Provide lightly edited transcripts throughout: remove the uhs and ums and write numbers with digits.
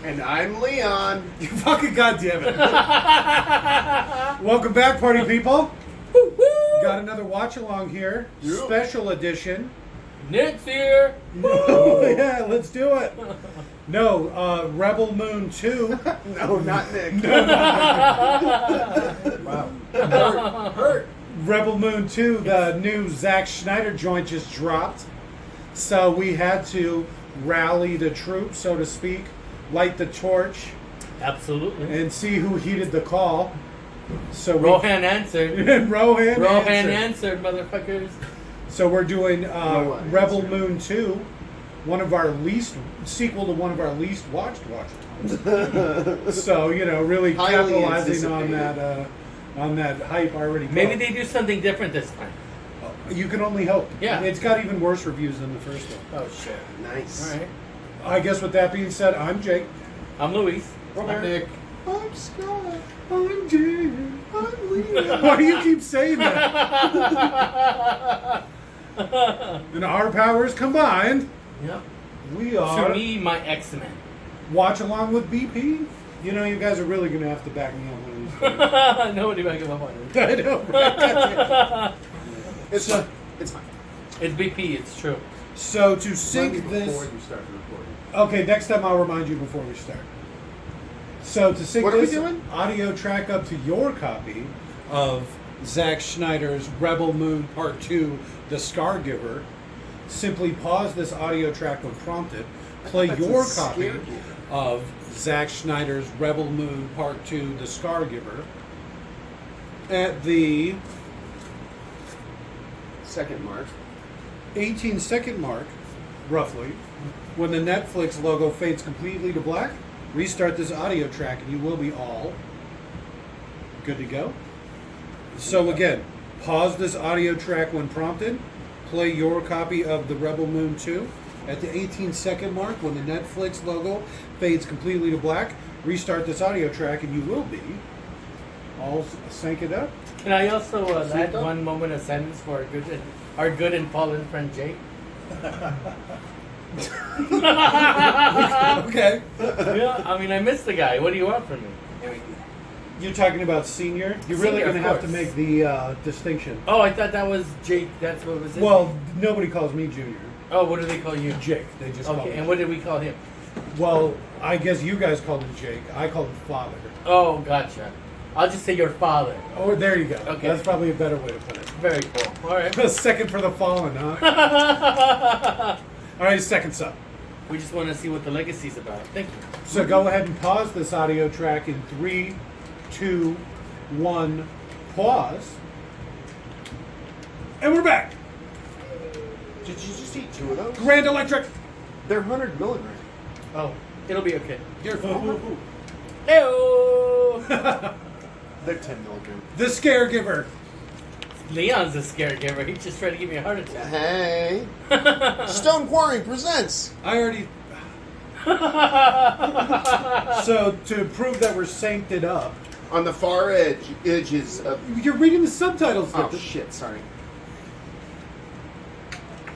And I'm Leon. You fucking goddamn it. Welcome back, party people. Got another watch along here. Yep. Special edition. Nick's here. Oh, yeah, let's do it. No, Rebel Moon 2. No, not Nick. Wow. Hurt. Rebel Moon 2, the new Zack Snyder joint just dropped. So we had to rally the troops, so to speak, light the torch, Absolutely. and see who heeded the call. So Rohan answered. and Rohan Answered, motherfuckers. So we're doing one Rebel answered. Moon 2, one of our sequel to one of our least watched watch-alongs. So, really Highly capitalizing on that hype already. Maybe built. they do something different this time. You can only hope. Yeah. It's got even worse reviews than the first one. Oh, shit. Nice. All right. I guess with that being said, I'm Jake. I'm Luis. I'm Nick. I'm Scott. I'm Jake. I'm Leah. Why do you keep saying that? And our powers combined, Yep. we are To me, my X-Men. watch along with BP. You guys are really going to have to back me up one of these days. Nobody back him up on it. I know, right? It's fine. It's fine. It's BP, it's true. So to Remind me sync before this... you start the recording. Okay, next time I'll remind you before we start. So to sync What are we this doing? audio track up to your copy of Zack Snyder's Rebel Moon Part 2, The Scargiver, simply pause this audio track when prompted, play That's your a copy Scargiver. of Zack Snyder's Rebel Moon Part 2, The Scargiver, at the Second mark. 18-second mark, roughly, when the Netflix logo fades completely to black. Restart this audio track and you will be all good to go. So again, pause this audio track when prompted, play your copy of the Rebel Moon 2 at the 18-second mark when the Netflix logo fades completely to black. Restart this audio track and you will be all sync it up. Can I also add up? one moment of silence for our good and fallen friend Jake? Okay. Yeah, I mean, I miss the guy. What do you want from me? You're talking about senior? You're really Senior, going to of have to course. make the distinction. Oh, I thought that was Jake. That's what was it? Well, nobody calls me Junior. Oh, what do they call you? Jake. They just call me Okay, and Jake. what did we call him? Well, I guess you guys called him Jake. I called him Father. Oh, gotcha. I'll just say your father. Oh, there you go. Okay. That's probably a better way to put it. Very cool. All right. A second for the fallen, huh? All right, seconds up. We just want to see what the legacy's about. Thank you. So go ahead and pause this audio track in 3, 2, 1, pause. And we're back. Did you just eat 2 of those? Grand Electric. They're 100 milligrams. Oh, it'll be okay. You're Hey-o! They're 10 milligrams. The Scaregiver. Leon's a scaregiver. He's just trying to give me a heart attack. Hey. Stone Quarry presents. I already... So to prove that we're synced it up, On the far edges of... you're reading the subtitles. Oh, Victor. shit, sorry.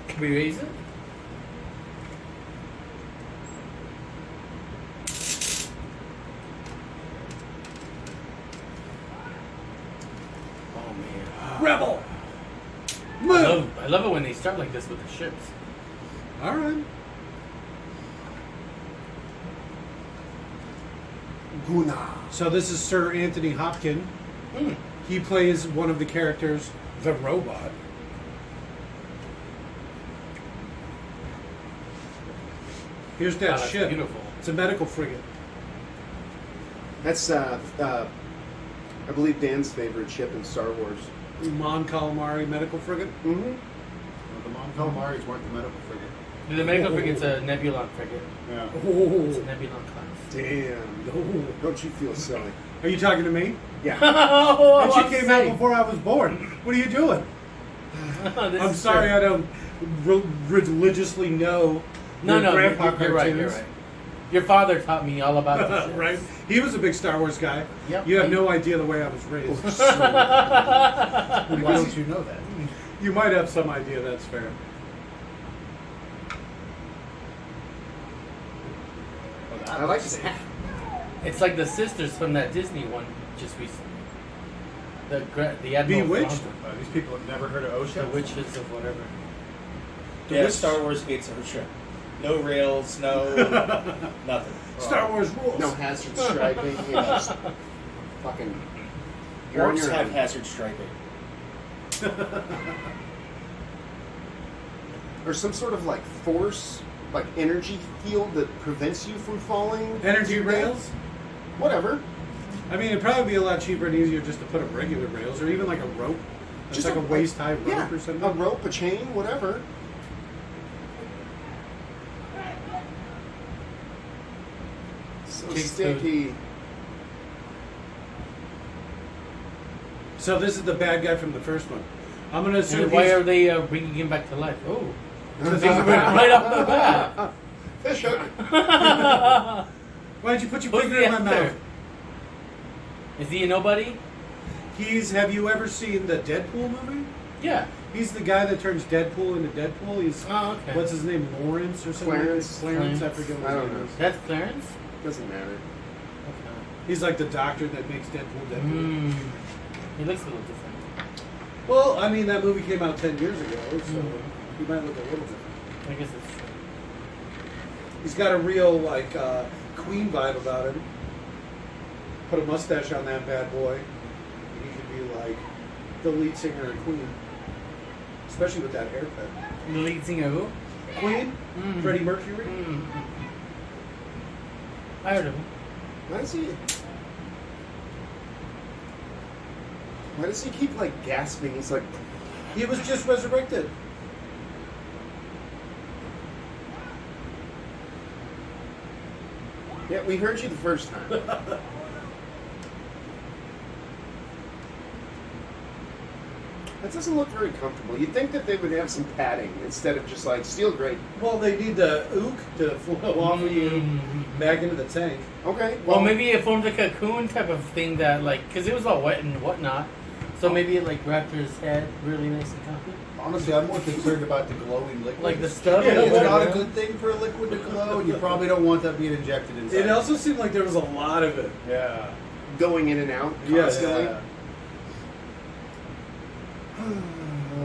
Can we raise it? Oh, man. Rebel. I Move. love it when they start like this with the ships. All right. Guna. So this is Sir Anthony Hopkins. Mm. He plays one of the characters, the robot. Here's that Wow, that's ship. beautiful. It's a medical frigate. That's, I believe, Dan's favorite ship in Star Wars. Mon Calamari medical frigate. Mm-hmm. The Mon Calamaris weren't the medical frigate. The medical frigate's a Nebulon frigate. Yeah. It's a Oh. Nebulon class. Damn. Oh. Don't you feel silly? Are you talking to me? Yeah. Oh, And she I'm came out safe. before I was born. What are you doing? This I'm is sorry true. I don't religiously know No, your no, grandpa you're right. You're cartoons. right. Your father taught me all about this. shit. Right? He was a big Star Wars guy. Yep. You have no idea the way I was raised. Why don't you know that? You might have some idea, that's fair. Oh, I like his hat. It's like the sisters from that Disney one just recently. The Admiral Bewitched? Thrawn, These people have never heard of the OSHA. witches of whatever. Yeah, Which- Star Wars hates OSHA. No rails, no nothing. Star Wars rules. No hazard striping. It's just fucking. You're on Orcs your have own. hazard striping. Or some sort of like force, like energy field that prevents you from falling. Energy to death. rails? Whatever. I mean, it'd probably be a lot cheaper and easier just to put up regular rails or even like a rope. Just like a waist-high rope yeah, or something. a rope, a chain, whatever. So Cheap sticky. So this is the bad guy from the first one. I'm going to assume And why he's- are they bringing him back to life? Oh, Because right off the bat. Fish hook. Why don't you put your Who's finger the in my actor? mouth? Is he a nobody? Have you ever seen the Deadpool movie? Yeah. He's the guy that turns Deadpool into Deadpool. He's Oh, okay. what's his name? Lawrence or something? Clarence. Clarence. I Clarence. forget what I his don't name know. is. That's Clarence? Doesn't matter. He's like the doctor that makes Deadpool Deadpool. Mm. He looks a little different. Well, I mean, that movie came out 10 years ago, so Mm. he might look a little different. I guess it's true. He's got a real, like, Queen vibe about him. Put a mustache on that bad boy. He could be like the lead singer of Queen. Especially with that haircut. The lead singer who? Queen? Mm. Freddie Mercury? Mm. I heard of him. Why does he keep like gasping? He's like, He was just resurrected. yeah, we heard you the first time. That doesn't look very comfortable. You'd think that they would have some padding instead of just like steel grate. Well, they need the ook to flow off of you Mm. back into the tank. Okay. Well, maybe it formed a cocoon type of thing that, like, because it was all wet and whatnot. So maybe it, like, wrapped his head really nice and comfy. Honestly, I'm more concerned about the glowing liquid. Like the stuff? Yeah, in it's the not a water? good thing for a liquid to glow, and you probably don't want that being injected inside. It also seemed like there was a lot of it. Yeah. Going in and out Yeah. constantly. Yeah.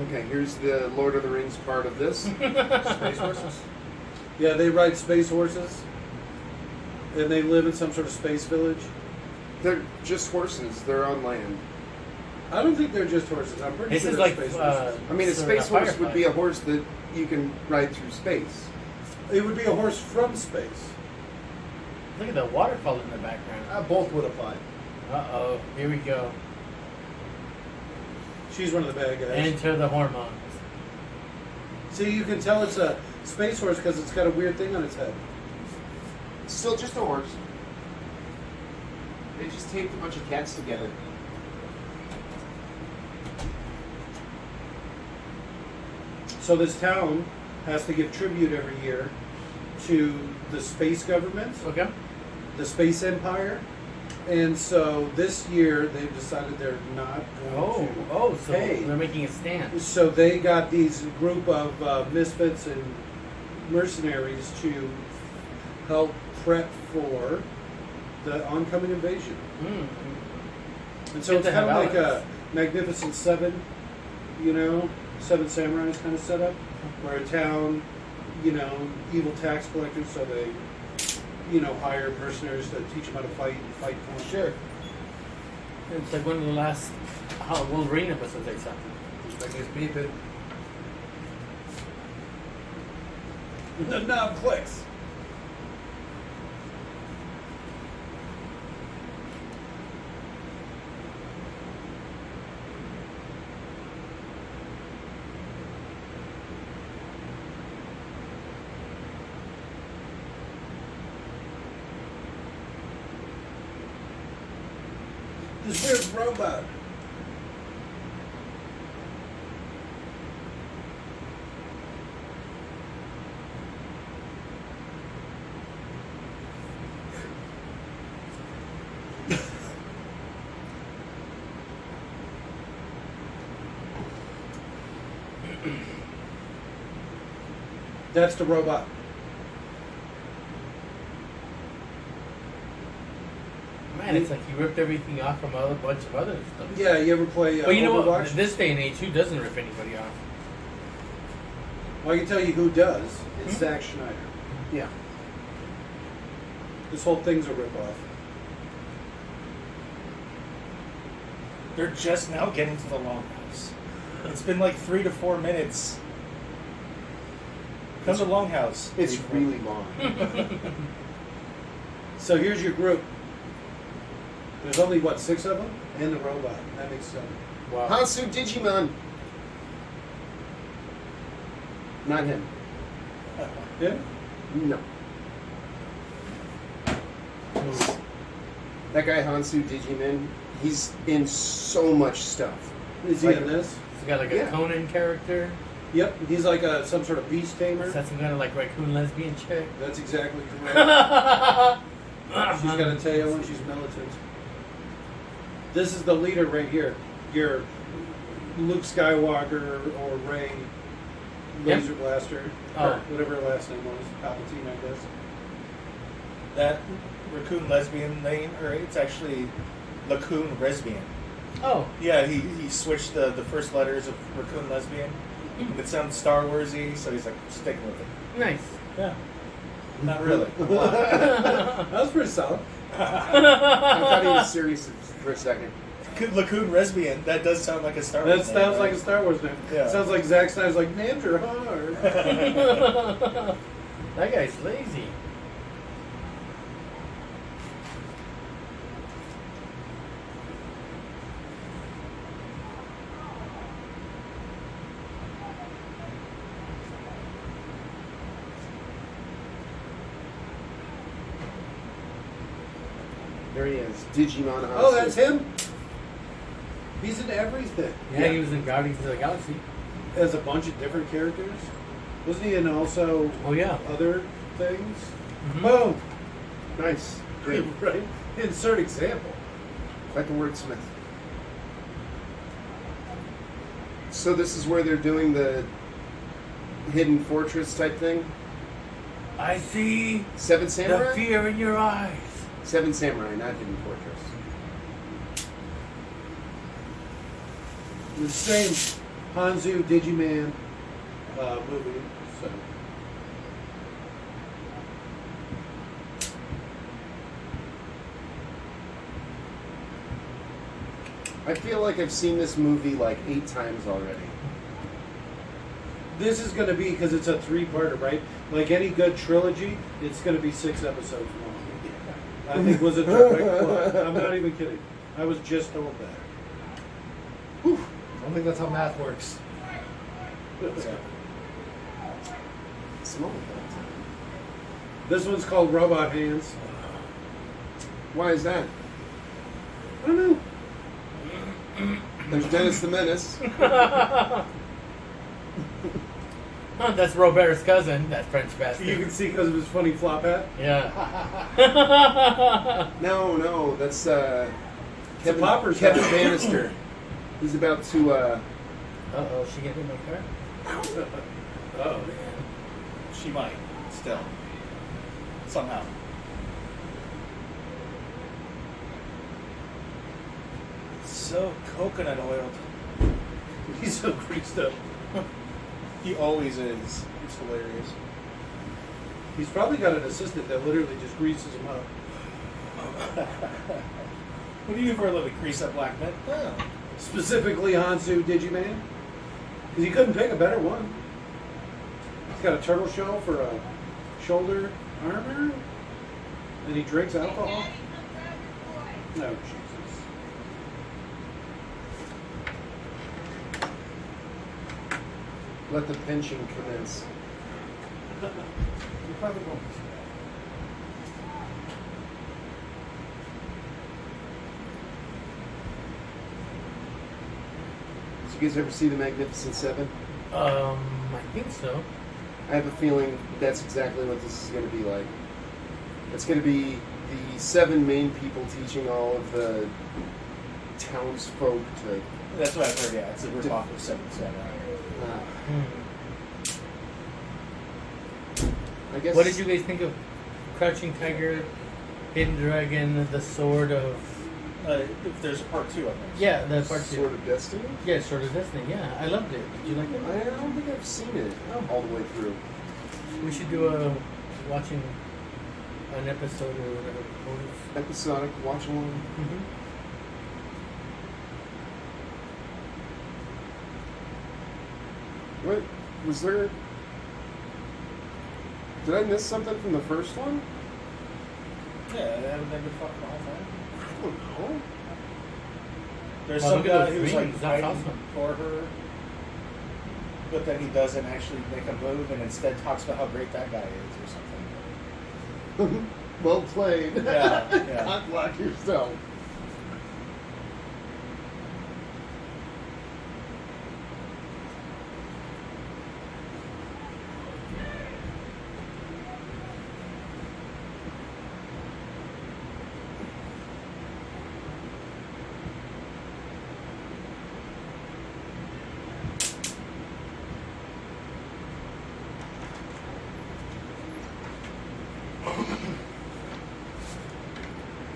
Okay, here's the Lord of the Rings part of this. Space horses. Yeah, they ride space horses. And they live in some sort of space village. They're just horses. They're on land. I don't think they're just horses. I'm pretty This sure is they're like, space horses. I mean, a sort of space horse would be a firefighter. horse that you can ride through space. It would be a horse from space. Look at the waterfall in the background. Both would apply. Uh-oh. Here we go. She's one of the bad guys. Enter the hormones. See, you can tell it's a space horse because it's got a weird thing on its head. Still just a horse. They just taped a bunch of cats together. So this town has to give tribute every year to the space government, Okay. the space empire. And so this year they've decided they're not going to So pay. they're making a stand. So they got these group of misfits and mercenaries to help prep for the oncoming invasion. Mm. And so Good it's to kind of have like allies. a Magnificent Seven, you know, Seven Samurais kind of setup, where a town, you know, evil tax collectors, so they, you know, hire mercenaries to teach them how to fight and fight for them. Sure. It's like one of the last Wolverine episodes I saw. Like it's beeping. The knob clicks. This weird robot. That's the robot. Man, it's like he ripped everything off from a bunch of other stuff. Yeah, you ever play But you know what? Overwatch? In this day and age, who doesn't rip anybody off? Well, I can tell you who does. It's Hmm? Zack Snyder. Yeah. This whole thing's a ripoff. They're just now getting to the longhouse. It's been like 3 to 4 minutes. Come to the longhouse. It's really long. So here's your group. There's only, what, 6 of them? And the robot. That makes 7. Wow. Hounsou Djimon. Not him. Yeah? No. That guy Hounsou Djimon, he's in so much stuff. Is he Like- in this? He's got like a Yeah. Conan character. Yep. He's like some sort of beast tamer. Is that some kind of like raccoon lesbian chick? That's exactly correct. She's got a tail and she's militant. This is the leader right here. Your Luke Skywalker or Rey laser blaster. Oh. Or whatever her last name was. Palpatine, I guess. That raccoon lesbian name, or it's actually Raccoon Lesbian. Oh, Yeah, he switched the first letters of raccoon lesbian. And it sounds Star Warsy, so he's like sticking with it. nice. Yeah. Not really. That was pretty solid. I thought he was serious for a second. Raccoon Lesbian, that does sound like a Star Wars That name, sounds like right? a Star Wars name. Yeah. Sounds like Zack Snyder's like, names are hard. That guy's lazy. There he is. Djimon Hounsou. Oh, that's him? He's in everything. Yeah, he was in Guardians of the Galaxy. Has a bunch of different characters. Wasn't he in also Oh yeah. other things? Mhm. Boom! Nice. Great. Right? Insert example. Like a wordsmith. So this is where they're doing the hidden fortress type thing? I see Seven the Samurai? fear in your eyes. Seven Samurai, not Hidden Fortress. The same Hounsou Djimon movie. So I feel like I've seen this movie like 8 times already. this is going to be, because it's a 3-parter, right? Like any good trilogy, it's going to be 6 episodes long. I think was a direct quote. I'm not even kidding. I was just told that. I don't think that's how math works. Small that time. This one's called Robot Hands. Why is that? I don't know. There's Dennis the Menace. Oh, that's Robert's cousin, that French bastard. You can see because of his funny flop hat. Yeah. No, that's Kevin, Popper's Kevin house. Bannister. He's about to Uh-oh, she get hit in my car? Oh. She might, still. Somehow. So coconut oiled. He's so greased up. He always is. It's hilarious. He's probably got an assistant that literally just greases him up. What do you do for a living? Grease up black men? Oh. Specifically Hounsou Djimon. Because he couldn't pick a better one. He's got a turtle shell for a shoulder armor. And he drinks alcohol. No, Jesus. let the pinching commence. You probably won't. Did you guys ever see The Magnificent Seven? I think so. I have a feeling that's exactly what this is going to be like. It's going to be the 7 main people teaching all of the townsfolk to. That's what I've heard, yeah. It's a ripoff of 7 Samurai. I guess. What did you guys think of Crouching Tiger, Hidden Dragon, the Sword of... If there's a part 2 of it. Yeah, the part 2. Sword of Destiny? Yeah, Sword of Destiny. Yeah, I loved it. Did you like it? I don't think I've seen it all the way through. We should do a watching an episode or whatever. Episodic watch along. Mm-hmm. What was there? Did I miss something from the first one? Yeah, they haven't been fucking all time. I don't know. There's Well, some look at guy those who's like rings, that's fighting awesome. for her, but then he doesn't actually make a move and instead talks about how great that guy is or something. Well played. Yeah, yeah. God block yourself.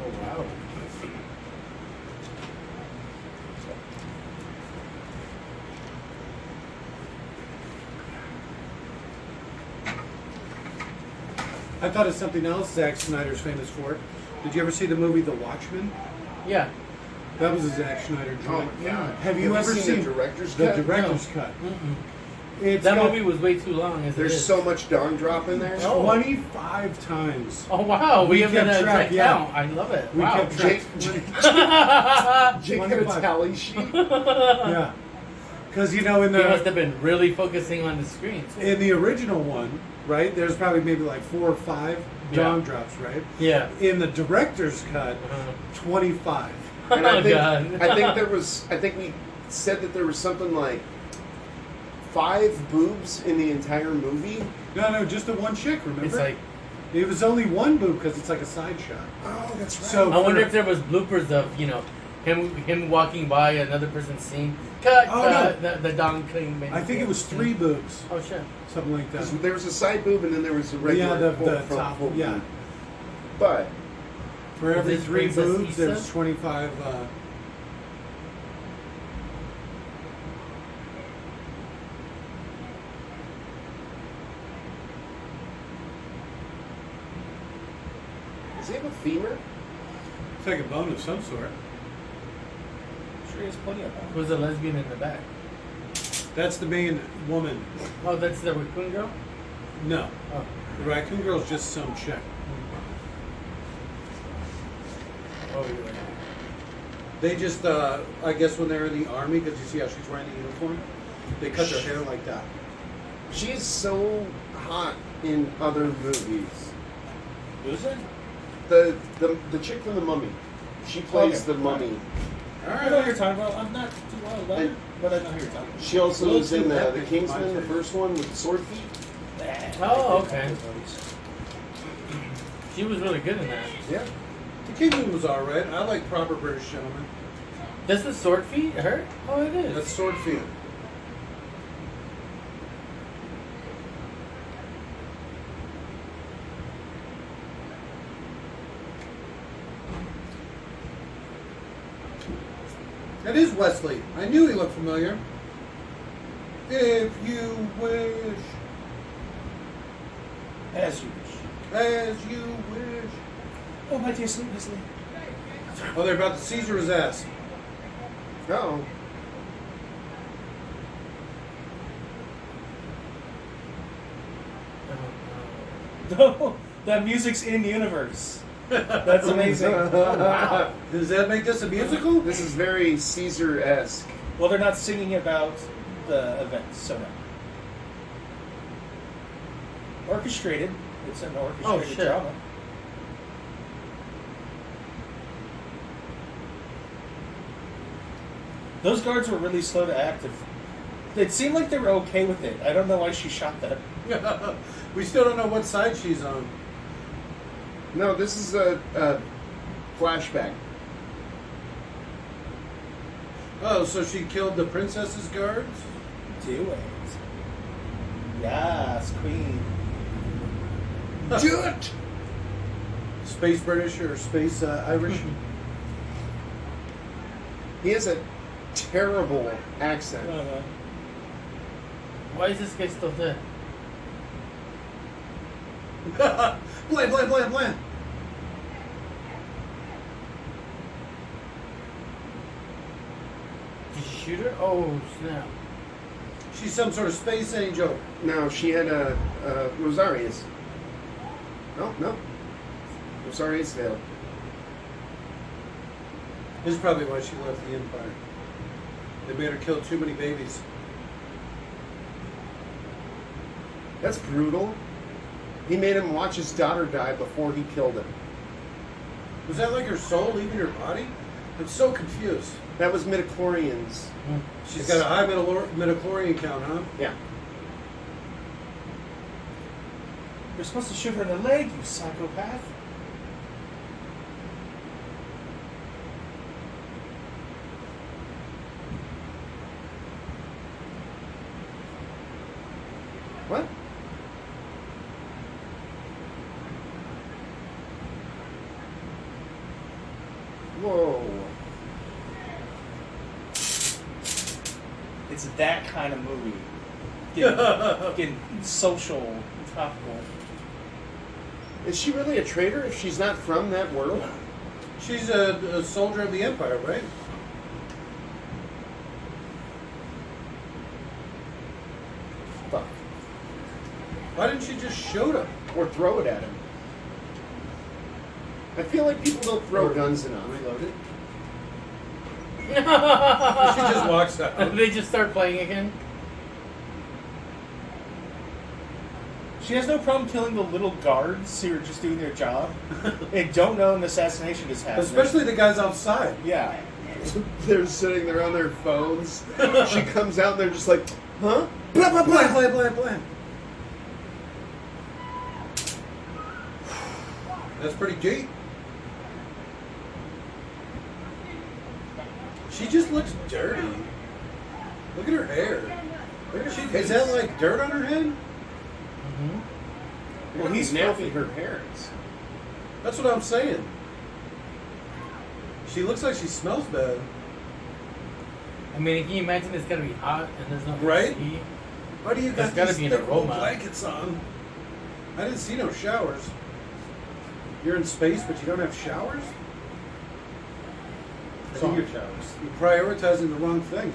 Oh, wow. I thought of something else Zack Snyder's famous for. Did you ever see the movie The Watchmen? Yeah. That was a Zack Snyder Oh joint. my god. Have you ever seen the director's the cut? director's No. cut? Mm-mm. It's That got movie was way too long. As it There's is. so much Dawn drop in there. Oh. 25 times. Oh wow, we have kept an track, exact yeah. count. I love it. We wow. kept track. Jake had a 25. tally sheet. Yeah. Because, in He must the have been really focusing on the screen. Too. in the original one, right, there's probably maybe like 4 or 5 dawn Yeah. drops, right? Yeah. In the director's cut, Uh-huh. 25. And I Oh, think, God. I think we said that there was something like 5 boobs in the entire movie. No, just the one chick, remember? It's like It was only one boob because it's like a side shot. Oh, that's right. So I wonder for- if there was bloopers of him walking by another person's scene. Cut. Oh, cut. The Don King. I think it was 3 boobs, Oh shit. something like that. 'Cause there was a side boob and then there was a regular Yeah, the full top, boob. yeah. But For every This 3 brings us boobs, Issa? there's 25. does he have a femur? It's like a bone of some sort. Sure, he has plenty of that. Who's the lesbian in the back? That's the main woman. Oh, that's the raccoon girl. No, Oh. the raccoon girl's just some chick. Oh, you're right. They just, I guess, when they're in the army, because you see how she's wearing the uniform, they cut their hair like that. She is so hot in other movies. Who's it? The chick from The Mummy. She plays Okay. the mummy. I know who you're talking about. I'm not too wild about it, but I know who you're talking about. She also Well, was in too the epic, Kingsman, my the first one with the sword feet. Oh, okay. She was really good in that. Yeah. The Kingdom was alright. I like proper British gentlemen. Does the sword feet hurt? Oh, it is. That's sword field. That is Wesley. I knew he looked familiar. If you wish, As you wish. as you wish. Oh, my dear Sleep Wesley. Oh, they're about to Caesar his ass. Oh. No, that music's in universe. That's amazing. Does that make this a musical? This is very Caesar-esque. Well, they're not singing about the events, so no. Orchestrated. It's an orchestrated shit. drama. Those guards were really slow to act. It seemed like they were okay with it. I don't know why she shot them. We still don't know what side she's on. No, this is a flashback. Oh, so she killed the princess's guards? Do it. Yes, queen. Do it! Space British or space Irish. He has a terrible accent. Why is this guy still dead? Blam, blam, blam, blam. Did you shoot her? Oh, snap. She's some sort of space angel. No, she had a Rosarius. No. Rosarius failed. This is probably why she left the Empire. They made her kill too many babies. That's brutal. He made him watch his daughter die before he killed him. Was that like her soul leaving her body? I'm so confused. That was midichlorians. She's got a high midichlorian count, huh? Yeah. You're supposed to shoot her in the leg, you psychopath. What? Whoa. It's that kind of movie. Getting social and topical. Is she really a traitor if she's not from that world? She's a soldier of the Empire, right? Fuck. Why didn't she just shoot him? Or throw it at him. I feel like people don't throw guns enough. Reload it. She just walks out. They just start playing again. She has no problem killing the little guards who are just doing their job and don't know an assassination is happening. Especially the guys outside. Yeah. They're sitting there on their phones. She comes out and they're just like, huh? Blah, blah, blah, blah, blah, blah. That's pretty deep. She just looks dirty. Look at her hair. Look at her Is face. that like dirt on her head? Well, he's filthy. Her hair is. That's what I'm saying. She looks like she smells bad. I mean, can you imagine it's gotta be hot and there's no Right? AC? Why do you There's got gotta these be an thick old aroma. blankets on? I didn't see no showers. You're in space, but you don't have showers? I think you're You're prioritizing the wrong thing.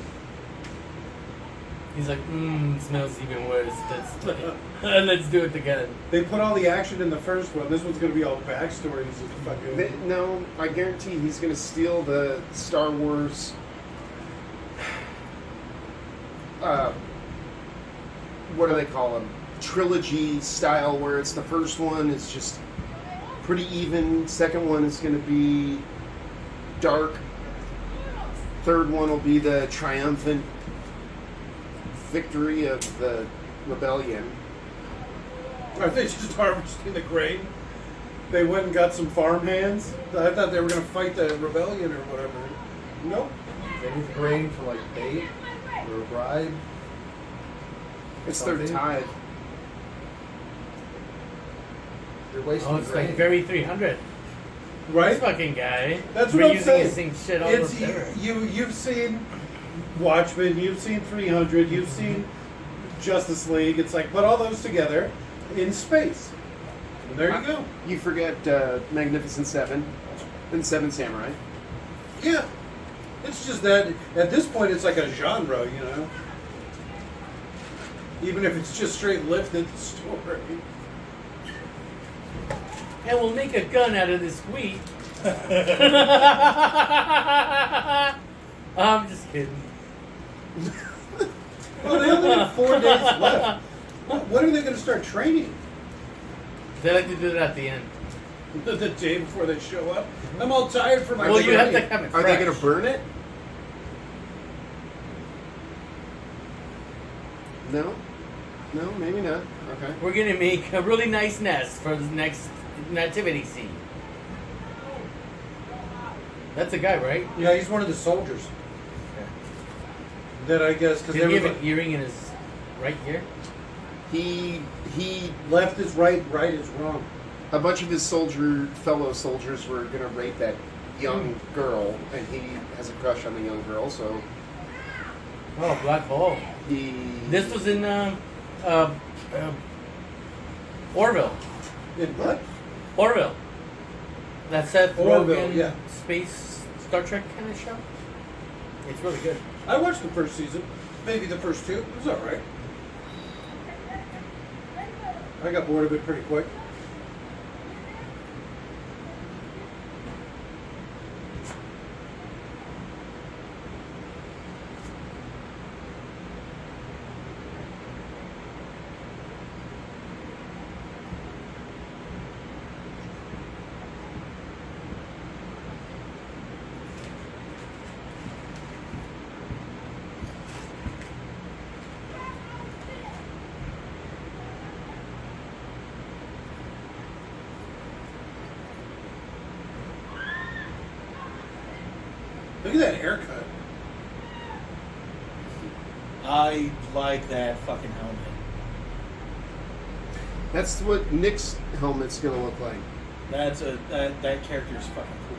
He's like, it smells even worse. Let's do it again. They put all the action in the first one. This one's going to be all backstories of fucking... No, I guarantee he's going to steal the Star Wars. What do they call them? Trilogy style, where it's the first one is just pretty even. Second one is going to be dark. Third one will be the triumphant victory of the rebellion. Are they just harvesting the grain? They went and got some farm hands? I thought they were going to fight the rebellion or whatever. Nope. They need the grain for like bait or a bribe. It's their tithe. They're wasting Oh, it's grain. like very 300. Right? This fucking guy. That's what I'm reusing saying. the same shit all It's, over. you've seen Watchmen, you've seen 300, you've seen Justice League. It's like, put all those together in space. And there you go. You forget Magnificent Seven and Seven Samurai. Yeah. It's just that, at this point, it's like a genre, you know? Even if it's just straight lifted story. And we'll make a gun out of this wheat. I'm just kidding. Well, they only have 4 days left. When are they going to start training? They like to do that at the end. The day before they show up? I'm all tired from my Well, you have training. to have it Are they fresh. going to burn it? No? No, maybe not. Okay. We're gonna make a really nice nest for the next nativity scene. That's a guy, right? Yeah, he's one of the soldiers. That I guess, because Did he have everybody... an earring in his right ear? He Left is right, right is wrong. a bunch of his fellow soldiers were going to rape that young girl, and he has a crush on the young girl, so Oh, Black Hole. This was in Orville. In what? Orville. That Seth Orville, Rogen yeah. space Star Trek kind of show. It's really good. I watched the first season, maybe the first two. It was all right. I got bored of it pretty quick. Look at that haircut. I like that fucking helmet. that's what Nick's helmet's going to look like. That character's fucking cool.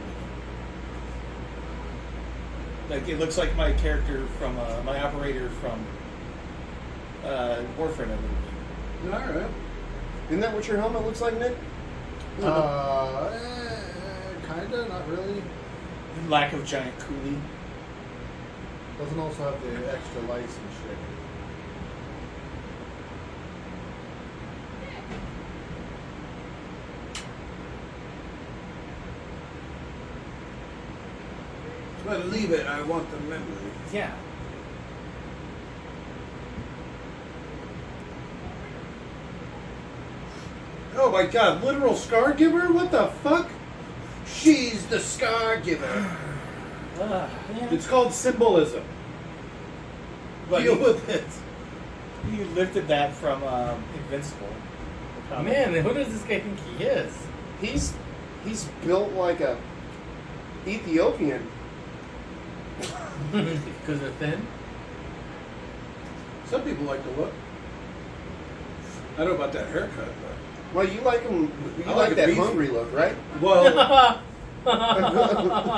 Like, it looks like my character from my operator from Warframe a little bit. All right. Isn't that what your helmet looks like, Nick? Kinda, not really. Lack of giant coolie. Doesn't also have the extra lights and shit. But leave it. I want the memory. Yeah. Oh my god, literal Scargiver? What the fuck? She's the Scargiver. Yeah. It's called symbolism. But Deal he- with it. You lifted that from Invincible. the comic. Man, who does this guy think he is? He's built like a Ethiopian. Because they're thin? Some people like the look. I don't know about that haircut, but. Well, you like him. You I like like a that beefy. hungry look, right? Well,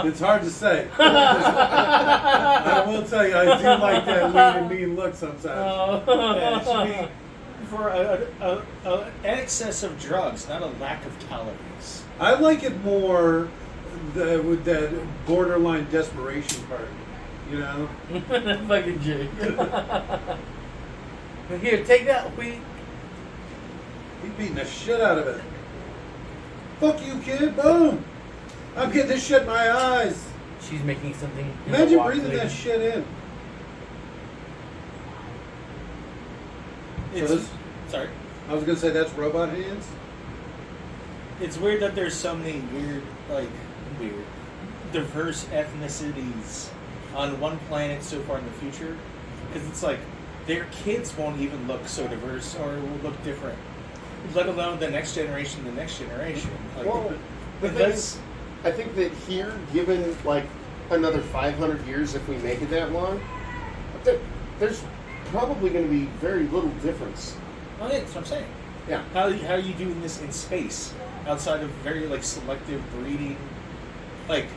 it's hard to say. I will tell you, I do like that lean and mean look sometimes. Yeah, it should be for an excess of drugs, not a lack of calories. I like it more with that borderline desperation part, you know? Fucking Jake. Here, take that wheat. He's beating the shit out of it. Fuck you, kid. Boom. I'm getting this shit in my eyes. She's making something. in the Imagine walk breathing lady. that shit in. It's, sorry. I was going to say that's robot hands. It's weird that there's so many diverse ethnicities on one planet so far in the future. Because it's like, their kids won't even look so diverse or will look different. Let alone the next generation, Like, Well, the but thing is, I think that here, given like another 500 years, if we make it that long, there's probably going to be very little difference. oh, yeah, that's what I'm saying. Yeah. How are you doing this in space outside of very like selective breeding? Like,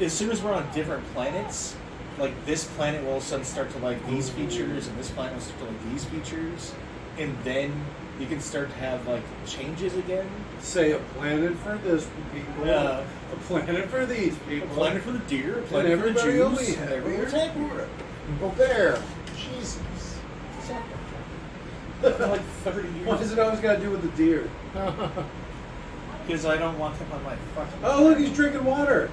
as soon as we're on different planets, like this planet will all of a sudden start to like these features, and this planet will start to like these features, and then you can start to have like changes again. Say a planet for this people, Yeah. a planet for these A people, planet for the deer, a and planet for the everybody Jews, only and have everyone's ears happy. for it. Well, there. Jesus. For like 30 What does years. it always got to do with the deer? Because I don't want them on my fucking. Oh, look, he's drinking water.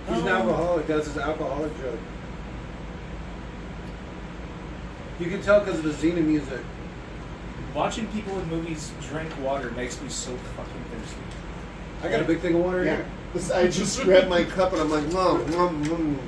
He's an Oh. alcoholic. That's his alcoholic joke. You can tell because of the Xena music. Watching people in movies drink water makes me so fucking thirsty. I got a big thing of water Yeah. here. I just grabbed my cup and I'm like, mom.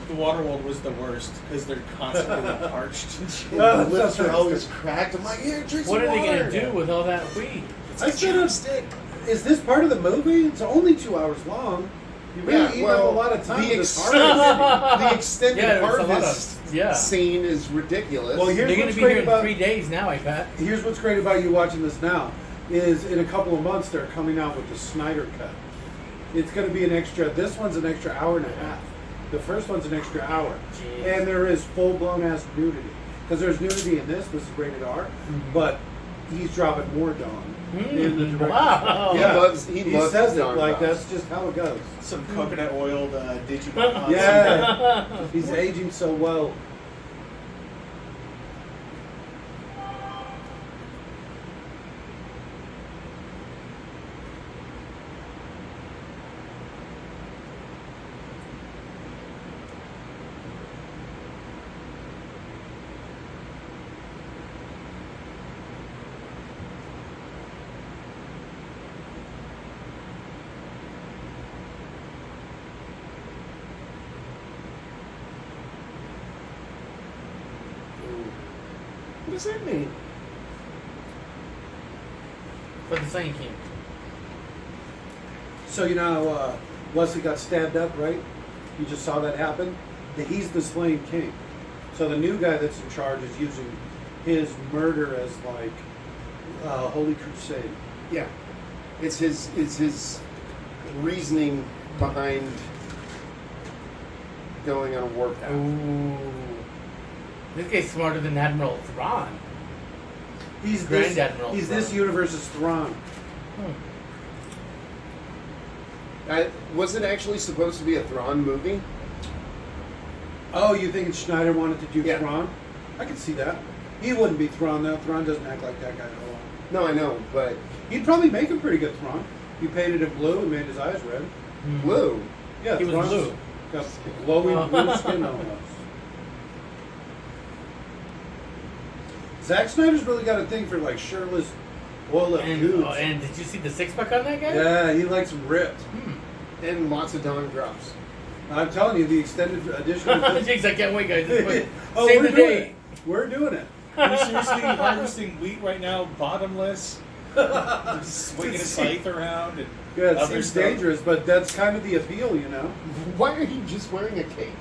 The water world was the worst because they're constantly parched and shit. Oh, The lips that's are always cracked. I'm like, here, drink some What are they water. going to do with all that weed? I said, is this part of the movie? It's only 2 hours long. You really eat up a lot of time the, with ex- this harvest. the extended Yeah, there's a lot harvest of- yeah. scene is ridiculous. Well, They're here's going what's to be great here in about 3 days now, I bet. here's what's great about you watching this now is in a couple of months they're coming out with the Snyder cut. It's going to be an extra. This one's an extra hour and a half. The first one's an extra hour, Jeez. and there is full blown ass nudity because there's nudity in this. This is rated R, but he's dropping more Dawn in the director's Wow. cut. He loves- he loves says it Dawn like drops. that's just how it goes. Some coconut oiled Djimon. Yeah, he's aging so well. What does that mean? For the Saiyan King. So you know how Wesley got stabbed up, right? You just saw that happen. He's the slain king. So the new guy that's in charge is using his murder as like holy crusade. Yeah, it's his reasoning behind going on a warpath. Ooh. This guy's smarter than Admiral Thrawn. He's Grand this. Admiral He's Thrawn. this universe's Thrawn. Was it actually supposed to be a Thrawn movie? Oh, you think Schneider wanted to do Yeah. Thrawn? I can see that. He wouldn't be Thrawn though. Thrawn doesn't act like that guy at all. No, I know, but He'd probably make a pretty good Thrawn. You painted him blue and made his eyes red. blue. Yeah, He was Thrawn's blue. got glowing blue skin almost. Zack Snyder's really got a thing for like shirtless, oil-up dudes. And did you see the six-pack on that guy? Yeah, he likes them ripped. And lots of Dawn drops. I'm telling you, the extended edition. Jeez, I can't wait, guys. Save we're the doing day. it. We're doing it. You're seriously harvesting wheat right now, bottomless, just swinging a scythe around. And Yeah, it other seems stuff. dangerous, but that's kind of the appeal, you know. Why are you just wearing a cape?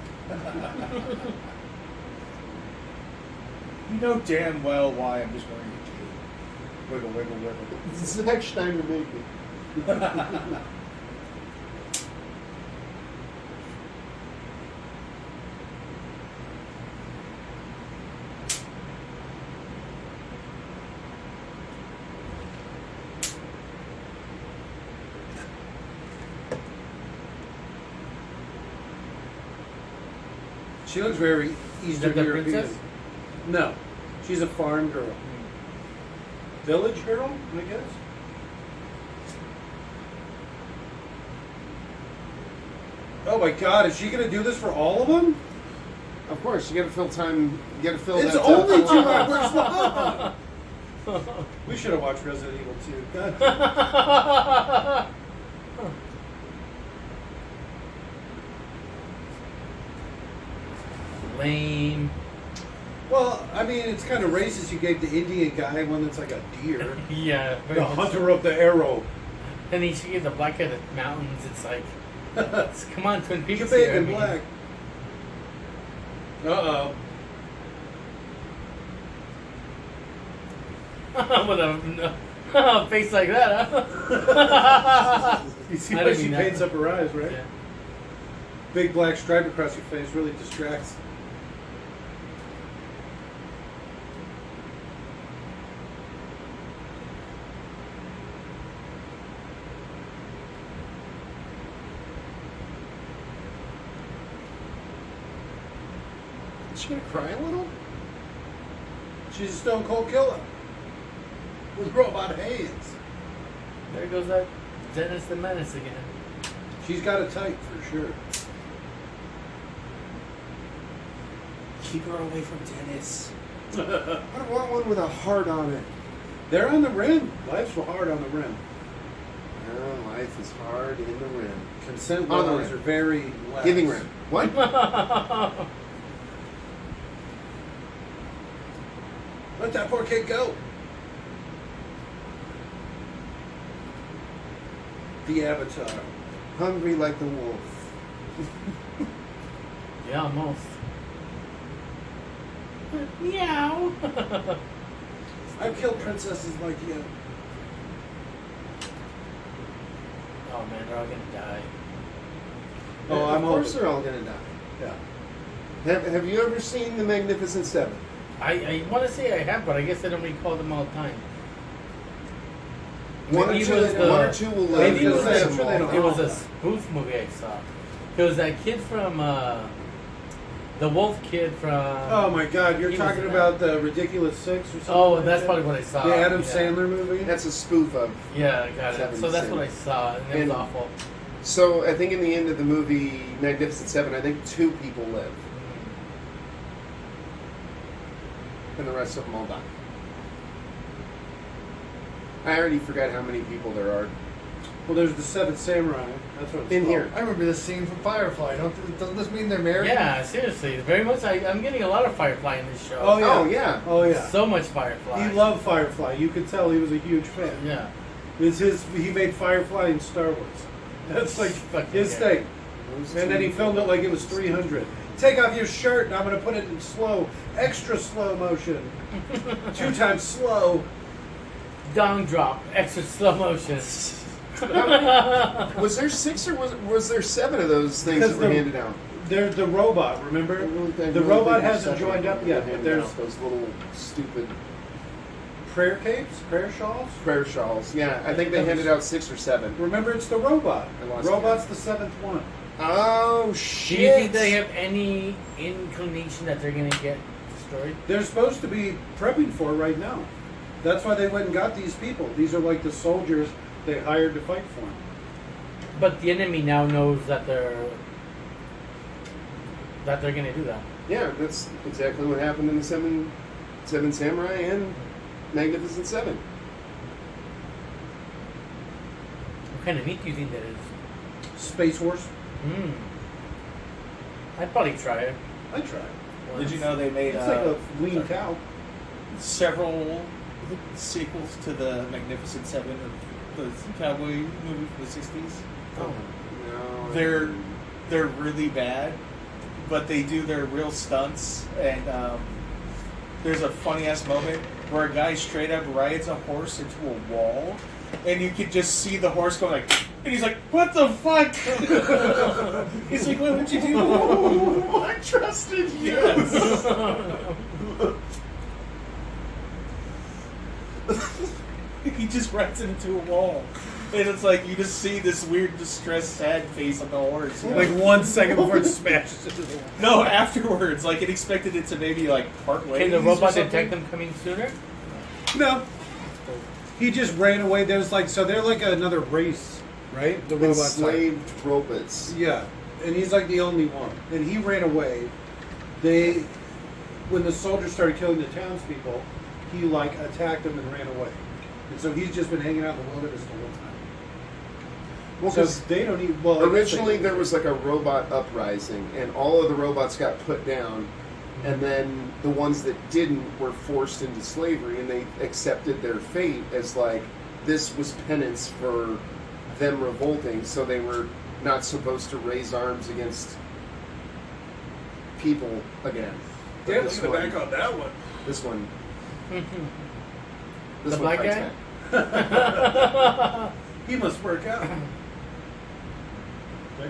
You know damn well why I'm just wearing a cape. Wiggle, wiggle, wiggle. Zack Snyder made me. She looks very Is Eastern that the European. princess? No, she's a farm girl, village girl, I guess. Oh my God, is she gonna do this for all of them? Of course, you gotta fill time. You gotta fill It's that. only 2 time. hours long. We should have watched Resident Evil 2. God. Lame. Well, I mean, it's kind of racist. You gave the Indian guy one that's like a deer. Yeah. very The much hunter of the arrow. And he should give the black guy the mountains. It's like, come on, Twin Peaks. Japan here. I in mean, black. Uh-oh. With a face like that, huh? You see I why didn't she mean that. paints up her eyes, right? Yeah. Big black stripe across your face really distracts. Is she gonna cry a little? She's a stone cold killer. With robot hands. There goes that Dennis the Menace again. She's got a type for sure. keep her away from tennis. I don't want one with a heart on it. They're on the rim. Life's hard on the rim. Oh, life is hard in the rim. Consent On the laws rim. are very lax. Giving rim. What? Let that poor kid go. The Avatar. Hungry like the wolf. Yeah, almost. Meow. I've killed princesses like you. Oh man, they're all gonna die. Oh, I'm of course hoping. they're all gonna die. Yeah. Have you ever seen The Magnificent Seven? I want to say I have, but I guess I don't recall them all the time. One Maybe or it was two, the- one or two will live. Maybe it was, I'm Some sure they don't it was all a die. spoof movie I saw. It was that kid from the wolf kid from. Oh my God, you're He was talking in about the Ridiculous Six or something? Oh, like that's that? probably what I saw. The Adam yeah. Sandler movie. That's a spoof of. Yeah, got it. Seven So that's Sin. what I saw, and it was And- awful. So I think in the end of the movie Magnificent Seven, I think 2 people live, and the rest of them all die. I already forgot how many people there are Well, there's the Seven Samurai. That's what it's in called. here. I remember this scene from Firefly. Doesn't this mean they're married? Yeah, seriously, very much. I'm getting a lot of Firefly in this show. Oh yeah. Oh yeah. Oh yeah. So much Firefly. He loved Firefly. You could tell he was a huge fan. Yeah. It's his. He made Firefly in Star Wars. That's like Fucking his yeah. thing. And then he filmed it like it was 300. Take off your shirt, and I'm going to put it in slow, extra slow motion. 2 times slow. Down drop, extra slow motion. Was there 6 or was there 7 of those things Because that were the- handed out? There's the robot, remember? I really The think robot there's hasn't 7 joined up that yet, were but handed there's out, those little stupid prayer capes, prayer shawls. prayer shawls. Yeah, I think they handed out 6 or 7. Remember, it's the robot. I lost Robot's the 7th one. Oh Do shit! you think they have any inclination that they're gonna get destroyed? They're supposed to be prepping for it right now. That's why they went and got these people. These are like the soldiers they hired to fight for them. But the enemy now knows that they're gonna do that. Yeah, that's exactly what happened in the Seven Samurai and Magnificent Seven. What kind of meat do you think that is? Space Horse. I'd probably try it. I tried. Did you know they made It's like a lean cow. several sequels to the Magnificent Seven, or the cowboy movie from the '60s? Oh. No, They're really bad, but they do their real stunts. And there's a funny ass moment where a guy straight up rides a horse into a wall, and you could just see the horse go like, and he's like, "What the fuck?" He's like, "What would you do?" I trusted you. Yes. He just rides into a wall. And it's like you just see this weird distressed sad face on the horse. Like 1 second before it smashes into the wall. No, afterwards, like it expected it to maybe like part ways. Can the or robot something. detect them coming sooner? No. He just ran away. There's like, so they're like another race, right? The robot type. Enslaved robots. Yeah. And he's like the only one. And he ran away. When the soldiers started killing the townspeople, he like attacked them and ran away. And so he's just been hanging out in the wilderness the whole time. Well, So 'cause they don't even, well, I guess they originally do. there was like a robot uprising, and all of the robots got put down, and then the ones that didn't were forced into slavery, and they accepted their fate as like this was penance for them revolting, so they were not supposed to raise arms against people again. But Yeah, this look one, back on that one. this one, this The one black fights guy? back. He must work out. Okay.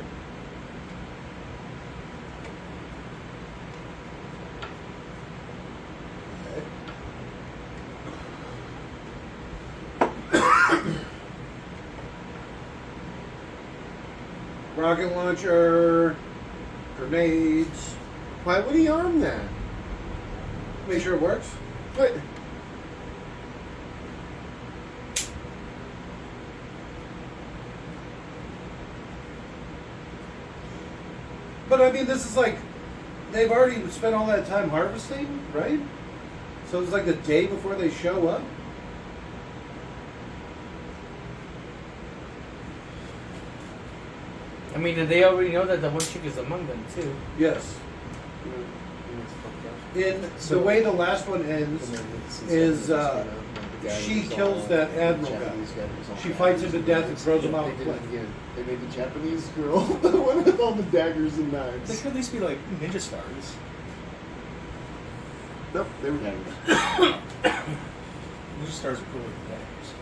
Rocket launcher, grenades. Why would he arm that? Make sure it works. But But I mean, this is like, they've already spent all that time harvesting, right? So it's like the day before they show up. I mean, and they already know that the one chick is among them too. Yes. In So- the way the last one ends is guy. She who's kills all- that the admiral guy. Japanese guy who's all She fights him to daggers death and and throws him out They the did cliff. it again. They made the Japanese girl the one with all the daggers and They knives. could at least be like ninja stars. Nope, they were daggers. Ninja stars are cooler than daggers.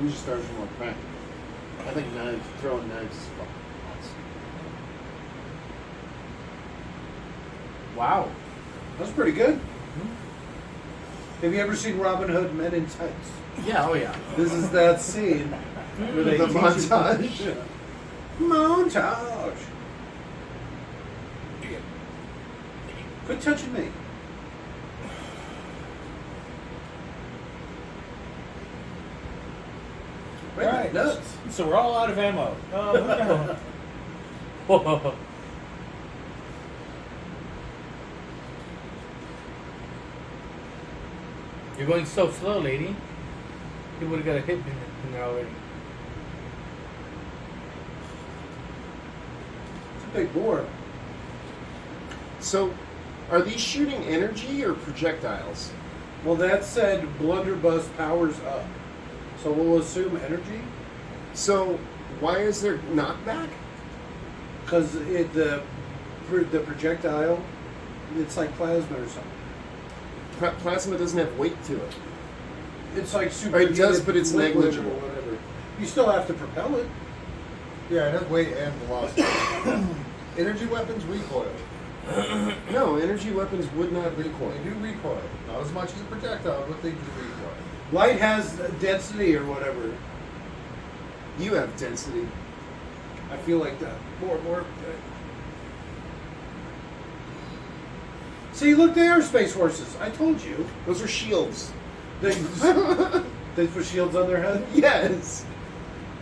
Ninja stars are more practical. I think knives, throwing knives is fucking awesome. Wow. That's pretty good. Have you ever seen Robin Hood Men in Tights? Yeah. Oh yeah. This is that scene where they The teach montage. Yeah. Montage. Quit touching me. Right, All right. nuts. So we're all out of ammo. Oh, no. Whoa. You're going so slow, lady. You would have got a hit in there already. It's a big bore. So, are these shooting energy or projectiles? Well, that said, blunderbuss powers up. So we'll assume energy, So, why is there knockback? because the projectile, it's like plasma or something. Plasma doesn't have weight to it. It's like super. It does, but it's liquid negligible. or whatever. You still have to propel it. Yeah, it has weight and velocity. Energy weapons recoil. No, energy weapons would not recoil. They do recoil. Not as much as a projectile, but they do recoil. Light has density or whatever. You have density. I feel like that. More. See, look, they are space horses. I told you. Those are shields. They put shields on their head. Yes.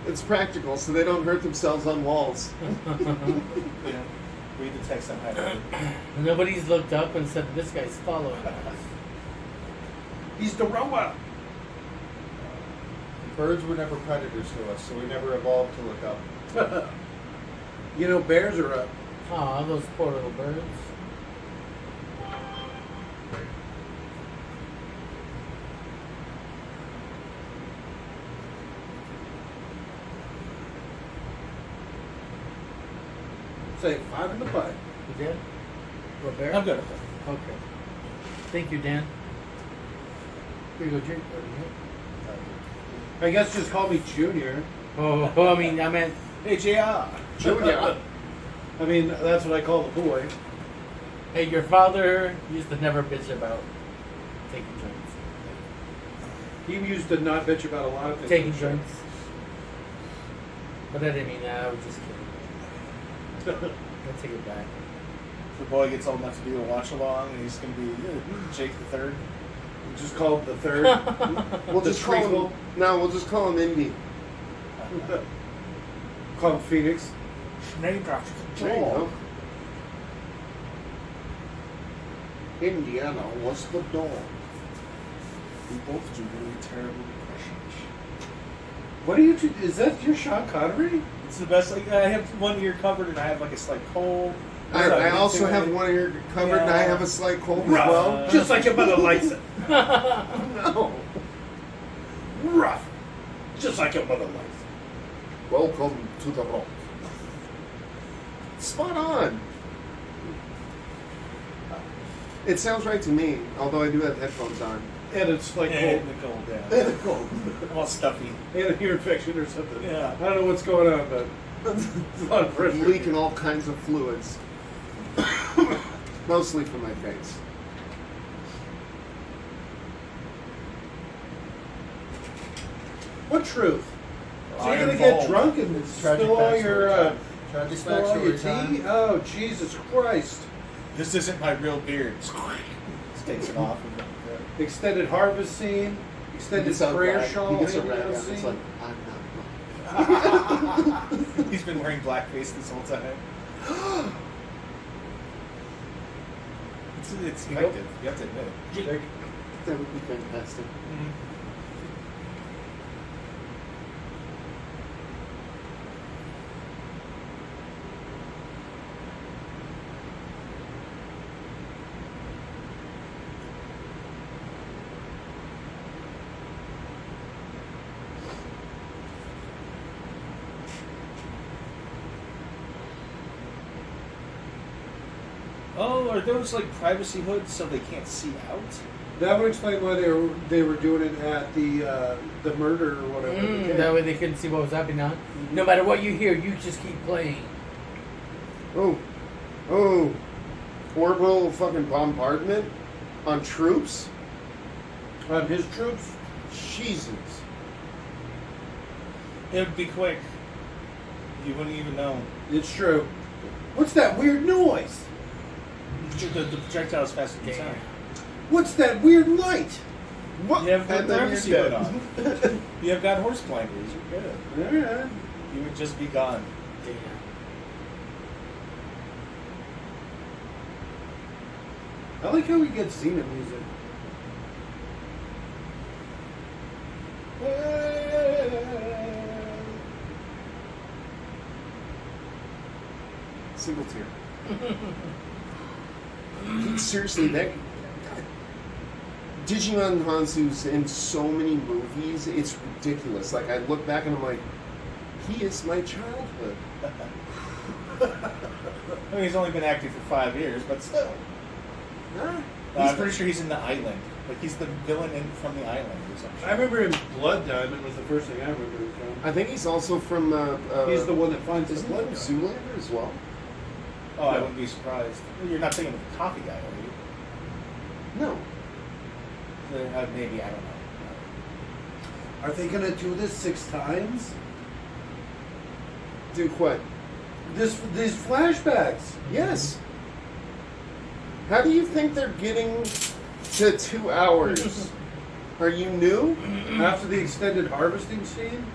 It's practical, so they don't hurt themselves on walls. Yeah. Read the text on highlighted. Nobody's looked up and said this guy's following us. He's the robot. Birds were never predators to us, so we never evolved to look up. You know, bears are up. Aw, those poor little birds. Say 5 in the butt. You did? What, bear? I'm good. Okay. Thank you, Dan. Here you go, drink. I guess just call me Junior. Oh, I mean, I meant. Hey, JR. Junior. I mean, that's what I call the boy. Hey, your father used to never bitch about taking drinks. He used to not bitch about a lot of things. Taking drinks. But I didn't mean that. I was just kidding. I'll take it back. The boy gets old enough to do a watch along, and he's going to be Jake the Third. Just call him the third. We'll The just call him. treacle. No, we'll just call him Indy. Call him Phoenix. Name drops. There you go. Indiana was the dog. We both do really terrible impressions. What are you two? Is that your Sean Connery? It's the best. Like I have one ear covered, and I have like a slight cold. I also have one ear covered, and I have a slight cold as Rough. well. Just like your mother likes it. No. Rough. Just like your mother likes it. Welcome to the rock. Spot on. It sounds right to me, although I do have headphones on. And it's like And cold. the cold, yeah. And cold. I'm all stuffy. And an ear infection or something. Yeah. I don't know what's going on, but it's a lot of pressure. Leaking all kinds of fluids. Mostly from my face. What truth? So you're Iron gonna get Ball. drunk and It's tragic spill all your backstory time. Tragic spill all your backstory time. tea? Oh, Jesus Christ! This isn't my real beard. Just takes it off. Extended harvest scene, extended He gets a prayer rag- shawl He gets a hanging rag out on. It's scene. like, I'm not black. He's been wearing blackface this whole time. It's effective. You have to admit it. That would be fantastic. Oh, are those like privacy hoods so they can't see out? That would explain why they were doing it at the murder or whatever. That way they couldn't see what was happening now. No matter what you hear, you just keep playing. Oh, orbital fucking bombardment on troops? On his troops? Jesus. It would be quick. You wouldn't even know. It's true. What's that weird noise? The projectile is faster than sound. What's that weird light? What? You have the And then privacy you're hood dead. on. You have got horse blinders. You're good. Alright. You would just be gone. Damn. I like how we get Xena music. Single tear. Seriously, that Djimon Hounsou's in so many movies, it's ridiculous. Like, I look back and I'm like, he is my childhood. I mean, he's only been acting for 5 years, but still. Huh? I'm pretty sure he's in The Island. Like, he's the villain from The Island or something. I remember him. Blood Diamond was the first thing I remember him from. I think he's also from. He's the one that finds the Isn't he blood. from Diamond. Zoolander as well? Oh, I wouldn't be surprised. You're not thinking of the coffee guy, are you? No. Maybe, I don't know. Are they gonna do this 6 times? Do what? These flashbacks. Yes. How do you think they're getting to 2 hours? Are you new? After the extended harvesting scene?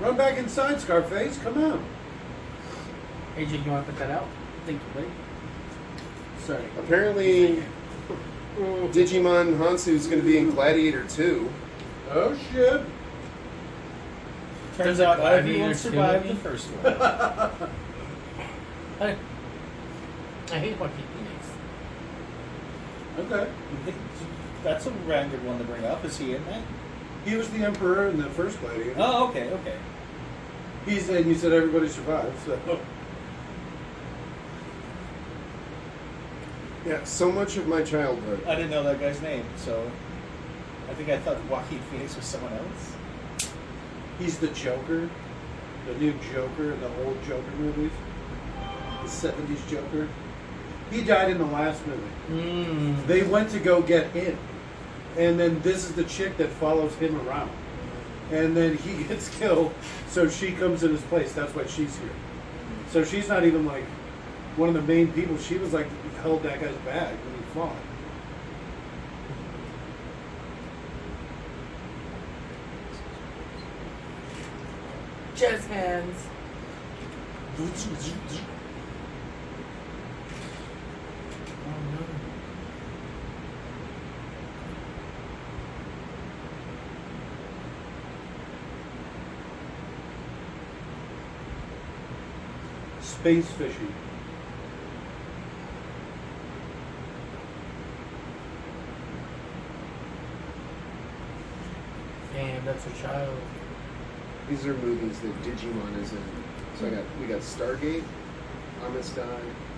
Run back inside, Scarface. Come on. AJ, you want to put that out? Thank you, buddy. Sorry. Apparently, Djimon Hounsou is going to be in Gladiator 2. Oh shit. Turns There's a out Gladiator everyone survived the movie? first one. I hate Joaquin Phoenix. Okay. That's a random one to bring up. Is he in that? He was the emperor in the first Gladiator. Oh, okay. He's and you said everybody survived. So. Yeah, so much of my childhood. I didn't know that guy's name, so I think I thought Joaquin Phoenix was someone else. He's the Joker, the new Joker in the old Joker movies, the '70s Joker. He died in the last movie. They went to go get him, and then this is the chick that follows him around, and then he gets killed, so she comes in his place. That's why she's here. So she's not even like one of the main people. She was like held that guy's bag when he fought. Jazz hands. Oh no. Space fishing. Damn, that's a child. These are movies that Djimon is in. So we got Stargate, Amistad,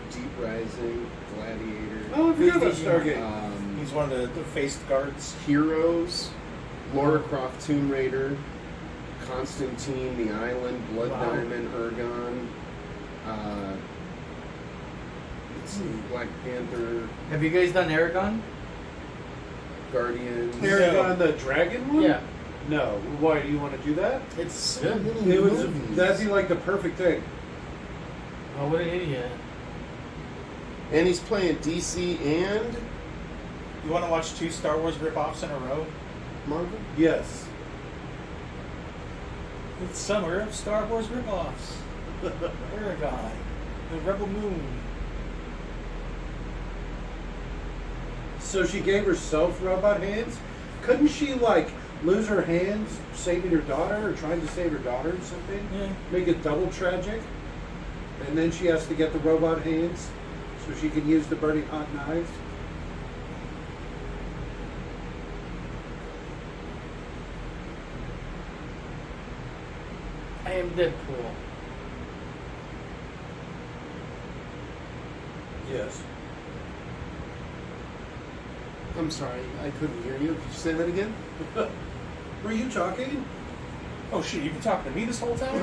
Deep Rising, Gladiator, Oh, I forgot about Who's Stargate. He's one of the faced guards. Heroes, Lara Croft Tomb Raider, Constantine, The Island, Blood Wow. Diamond, Ergon, let's see, Black Panther, Have you guys done Aragon? Guardians. Aragon the Dragon one? Yeah. No. Why do you want to do that? It's So good. many It was movies. that'd be like the perfect thing. Oh, what an idiot. And he's playing DC and You want to watch 2 Star Wars rip-offs in a row? Marvel. Yes. It's summer of Star Wars rip-offs. Aragon, the Rebel Moon. So she gave herself robot hands. Couldn't she like lose her hands saving her daughter or trying to save her daughter or something? Yeah. Make it double tragic. And then she has to get the robot hands so she can use the burning hot knives. I am Deadpool. Yes. I'm sorry, I couldn't hear you. Could you say that again? Were you talking? Oh shit, you've been talking to me this whole time?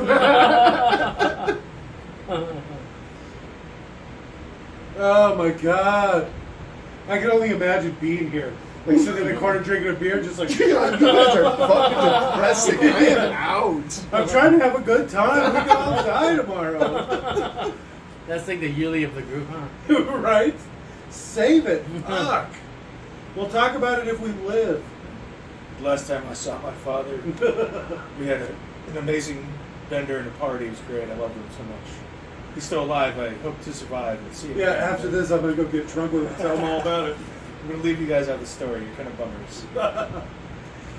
Oh my god. I can only imagine being here. Like sitting in the corner drinking a beer, just like, God, you guys are fucking depressing. I am out. I'm trying to have a good time. We can all die tomorrow. That's like the Yuli of the group, huh? Right? Save it. Fuck. We'll talk about it if we live. The last time I saw my father, we had an amazing bender and a party. It was great. I loved him so much. He's still alive. I hope to survive and see him. Yeah, again. after this, I'm going to go get drunk with him and tell him all about it. I'm going to leave you guys out of the story. You're kind of bummers.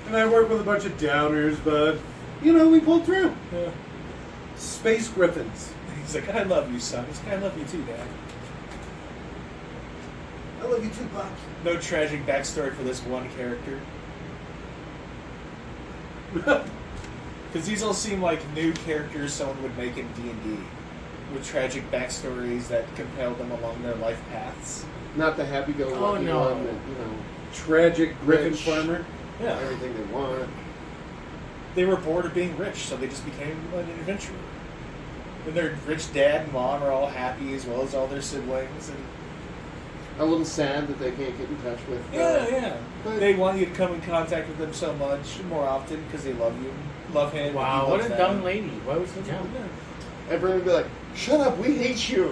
And I work with a bunch of downers, but, you know, we pulled through. Yeah. Space Griffins. He's like, I love you, son. He's like, I love you too, Dad. I love you too, Pops. No tragic backstory for this one character. Because these all seem like new characters someone would make in D&D. With tragic backstories that compel them along their life paths. Not the happy-go-lucky Oh, no. one that, you know, Tragic Griffin Rich. farmer. Yeah. everything they want. They were bored of being rich, so they just became an adventurer. And their rich dad and mom are all happy, as well as all their siblings. And A little sad that they can't get in touch with. yeah. But They want you to come in contact with them so much more often because they love you, love him. and Wow, he what loves a them. dumb lady. Why was she dumb? everyone would be like, "Shut up, we hate you."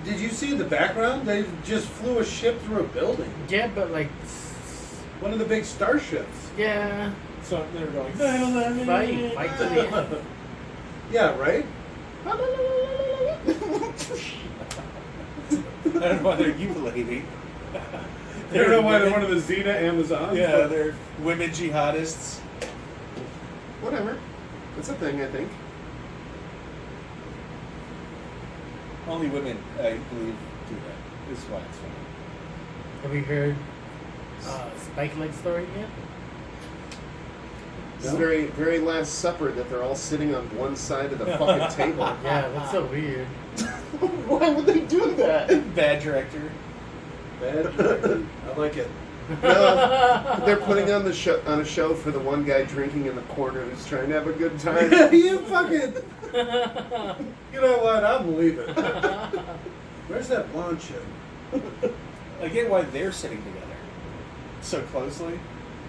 Did you see in the background? They just flew a ship through a building. Yeah, but like, One of the big starships. yeah, So they're going, 9/11. fight to the end. Yeah, right? I don't know why they're eulating. I don't know why they're one of the Xena Amazons. Yeah, but- they're women jihadists. Whatever. That's a thing, I think. Only women, I believe, do that. This is why it's funny. Have you heard Spike Leg story yet? This No? is very, very Last Supper that they're all sitting on one side of the fucking table. Yeah, that's so weird. Why would they do that? Bad director. Bad director. I like it. No, they're putting on a show for the one guy drinking in the corner who's trying to have a good time. You fucking. You know what? I'm leaving. Where's that blonde chick? I get why they're sitting together so closely.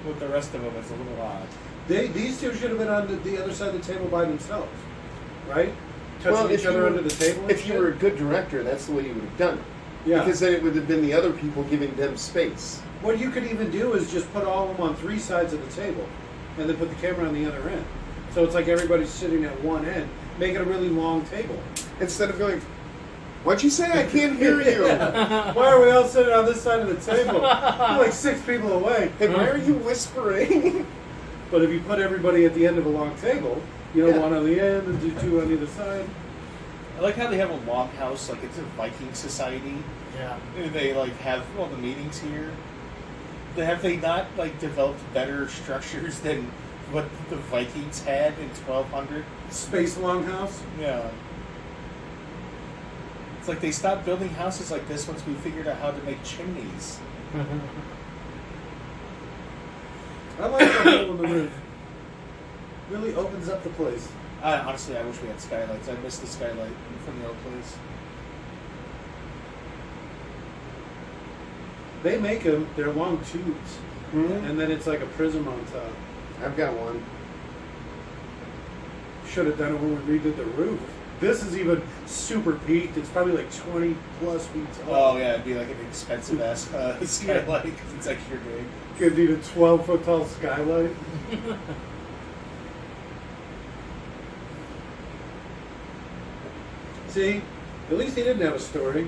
With the rest of them, it's a little odd. These two should have been on the other side of the table by themselves, right? Touching Well, each other under the table. and if you shit? were a good director, that's the way you would have done it. yeah. Because then it would have been the other people giving them space. What you could even do is just put all of them on three sides of the table, and then put the camera on the other end. So it's like everybody's sitting at one end. Make it a really long table. Instead of going, "What'd you say? I can't hear you." Why are we all sitting on this side of the table? We're like 6 people away. Hey, why are you whispering? But if you put everybody at the end of a long table, you know, Yeah. one on the end and do two on either side. I like how they have a longhouse, like it's a Viking society. Yeah. And they like have all the meetings here. Have they not like developed better structures than what the Vikings had in 1200? Space longhouse. Yeah. It's like they stopped building houses like this once we figured out how to make chimneys. I like that hole in the roof. Really opens up the place. Honestly, I wish we had skylights. I miss the skylight from the old place. They make them. They're long tubes, Mhm. and then it's like a prism on top. I've got one. Should have done it when we redid the roof. This is even super peaked. It's probably like 20 plus feet tall. Oh yeah, it'd be like an expensive ass skylight because it's extra big. Could need a 12-foot tall skylight. See, at least he didn't have a story.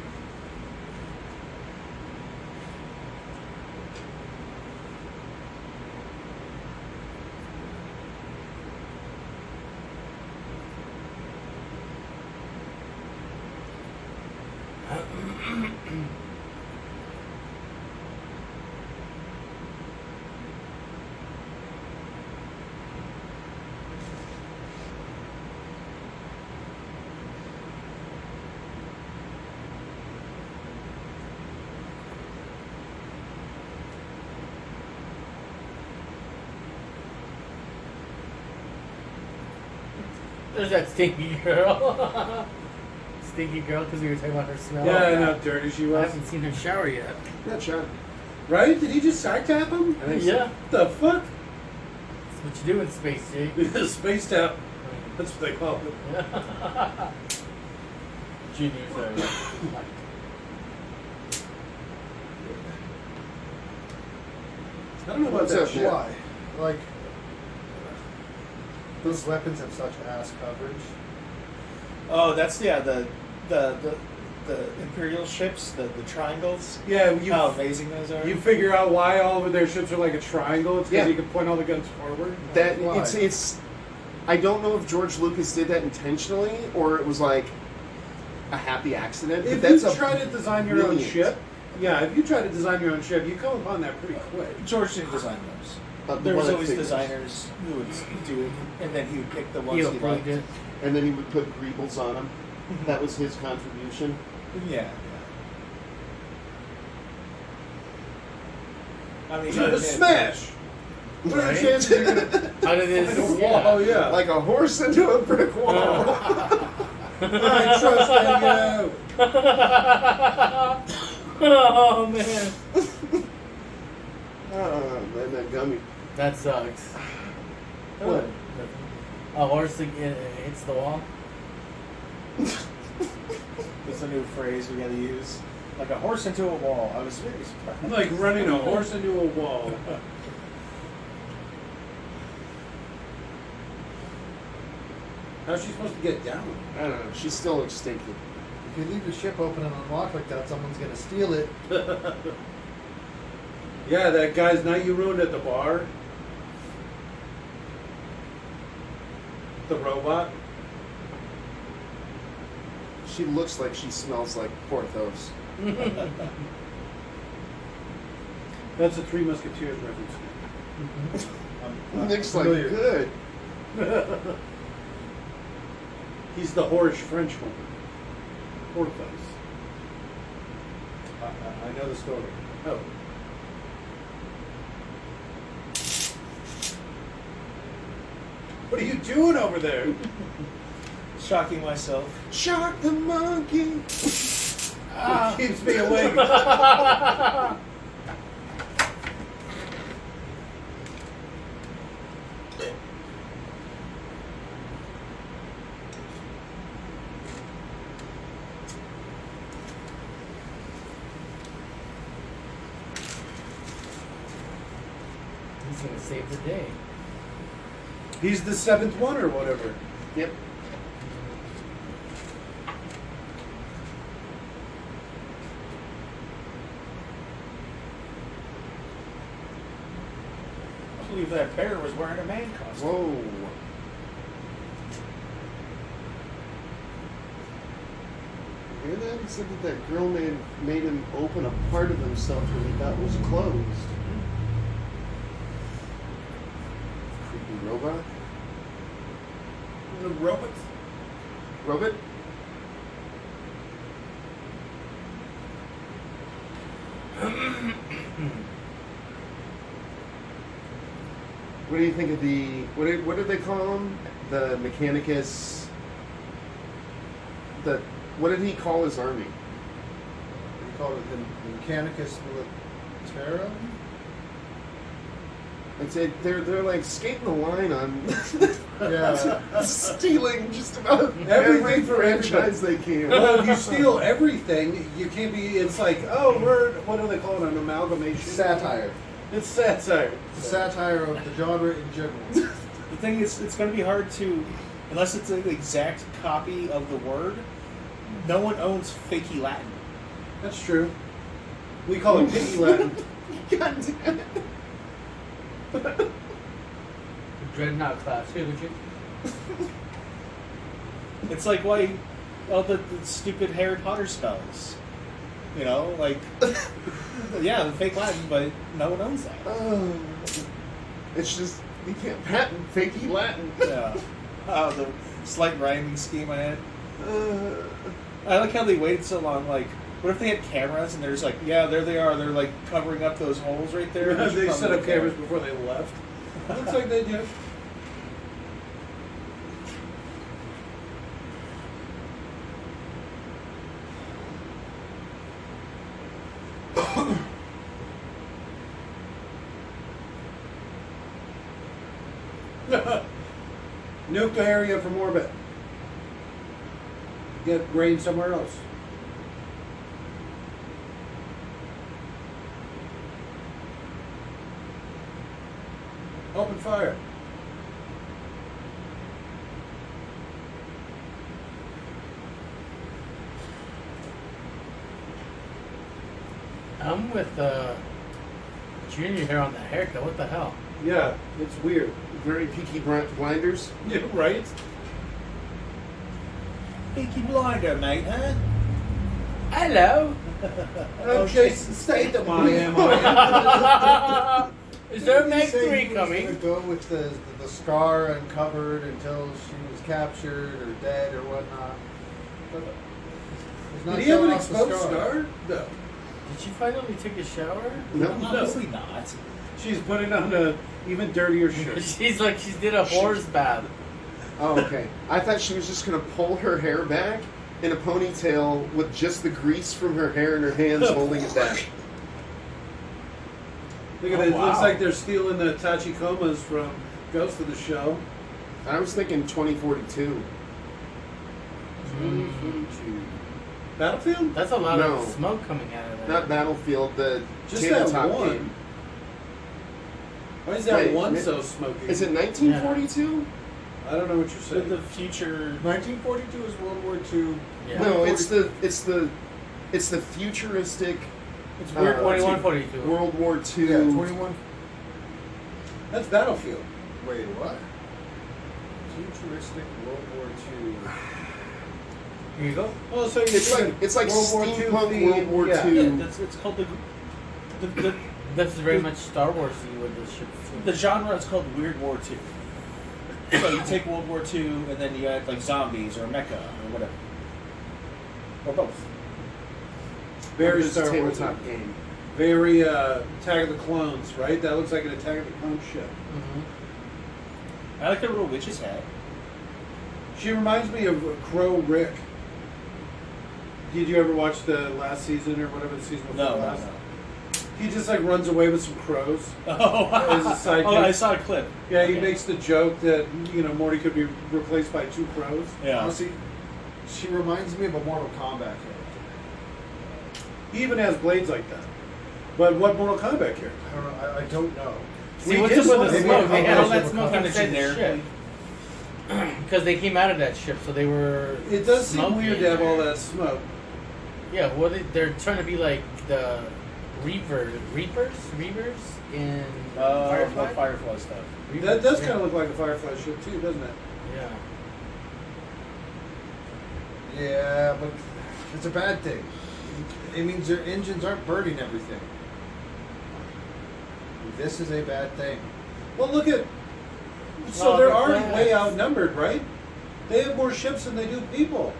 There's that stinky girl. Stinky girl, because we were talking about her smell. Yeah, and how dirty she I was. haven't seen her shower yet. Not sure. Right? Did he just side tap him? I think so. Yeah. What the fuck? That's what you do in space, Jake. Space tap. That's what they call it. Juniors are like, I don't know about What's that up, shit. man? Why? Like, those weapons have such ass coverage. Oh, that's the Imperial ships, the triangles. Yeah, How amazing those are. you figure out why all of their ships are like a triangle. It's because Yeah. you can point all the guns forward. That Why? it's. I don't know if George Lucas did that intentionally or it was like a happy accident. If but that's you try to design your own brilliant. ship, if you try to design your own ship, you come upon that pretty quick. George didn't design those. There was always designers who would do it, and then he would pick the ones he he liked. approved it. And then he would put greebles on them. That was his contribution. Yeah. I mean, A smash! What are the chances you're gonna How did hit a this? wall? Oh yeah. Like a horse into a brick wall. I trust in you. Oh man, Oh, man, that gummy. that sucks. What? A horse that hits the wall. It's a new phrase we gotta use. Like a horse into a wall. I was very surprised. Like running a horse into a wall. How's she supposed to get down? I don't know. She still looks stinky. If you leave the ship open and unlocked like that, someone's gonna steal it. Yeah, that guy's night you ruined at the bar. The robot. She looks like she smells like Porthos. That's a Three Musketeers reference. Nick's like, familiar. good. He's the whorish Frenchman. Porthos. I know the story. Oh. What are you doing over there? Shocking myself. Shark the monkey. It keeps me awake. He's gonna save the day. He's the seventh one or whatever. Yep. I believe that bear was wearing a man costume. Whoa. Hear that? He said that that girl made him open a part of himself that he thought was closed. Creepy robot. The robots. Robot? What do you think of the what did they call him? The Mechanicus. What did he call his army? They call it the Mechanicus Militarum. I'd say they're like skating the line on Yeah. stealing just about Everything every for franchise they can. Well, if you steal everything, you can't be. It's like, oh, what do they call it? An amalgamation. Satire. It's satire. It's a satire of the genre in general. The thing is, it's going to be hard to, unless it's an exact copy of the word. No one owns fakey Latin. That's true. We call it piggy Latin. God damn it. Dreadnought class. Here, would you? It's like why all the stupid Harry Potter spells. You know, like yeah, the fake Latin, but no one owns that. Oh, it's just you can't patent fakey Latin. Yeah. Oh, the slight rhyming scheme I had. Uh, I like how they waited so long. Like, what if they had cameras and there's like, yeah, there they are. They're like covering up those holes right there. They set up cameras before they left. Looks like they do. Nuke the area from orbit. Get rain somewhere else. Open fire. I'm with Junior here on the haircut. What the hell? Yeah, it's weird. Very Peaky Blinders. Yeah, right? Peaky Blinder, mate, huh? Hello. I'm Jason Statham. I am. Is there a Didn't Meg he say 3 he was coming? gonna go with the scar uncovered until she was captured or dead or whatnot. He's not Did he have an showing off the exposed scar? No. Did she finally take a shower? No. Obviously not. She's putting on a even dirtier shirt. She's like, she did a horse bath. Oh, okay. I thought she was just gonna pull her hair back in a ponytail with just the grease from her hair in her hands holding it back. Look at Oh, it. It wow. looks like they're stealing the Tachikomas from Ghost of the Show. I was thinking 2042. Battlefield? That's a lot No. of smoke coming out of that. Not Battlefield, the Just that tabletop one. game. Why is that Wait, one mi- so smoky? Is it 1942? I don't know what you're saying. The future. 1942 is World War II. Yeah. No, it's the futuristic It's weird. 2142. World War II. Yeah, 21. That's Battlefield. Wait, what? Futuristic World War II. Here you go. Oh, so you're It's like World War II steampunk themed, World War yeah. II. Yeah, it's called the That's very much Star Wars-y with this ship. the genre is called Weird War II. So you take World War II and then you add like zombies or mecha or whatever, or both. Very It's a Star Wars. tabletop game. Very Attack of the Clones, right? That looks like an Attack of the Clones ship. Mm-hmm. I like the little witch's hat. She reminds me of Crow Rick. Did you ever watch the last season or whatever the season before No, no, last? no. He just like runs away with some crows. Oh, As a sidekick. oh, I saw a clip. Yeah, he Okay. makes the joke that Morty could be replaced by 2 crows. Yeah. Honestly, she reminds me of a Mortal Kombat character. He even has blades like that. But what Mortal Kombat character? I don't know. I don't know. See, We what's did up with the maybe smoke? a They had all that combination smoke of inside the generically. ship. Because they came out of that ship, so they were. It does seem smoky weird in to have all there. that smoke. Yeah, well, they're trying to be like the Reapers in Firefly. Like Firefly stuff. That does Yeah. kind of look like a Firefly ship too, doesn't it? Yeah. Yeah, but it's a bad thing. It means your engines aren't burning everything. This is a bad thing. Well, look at. So Well, they're they're already fast. way outnumbered, right? They have more ships than they do people.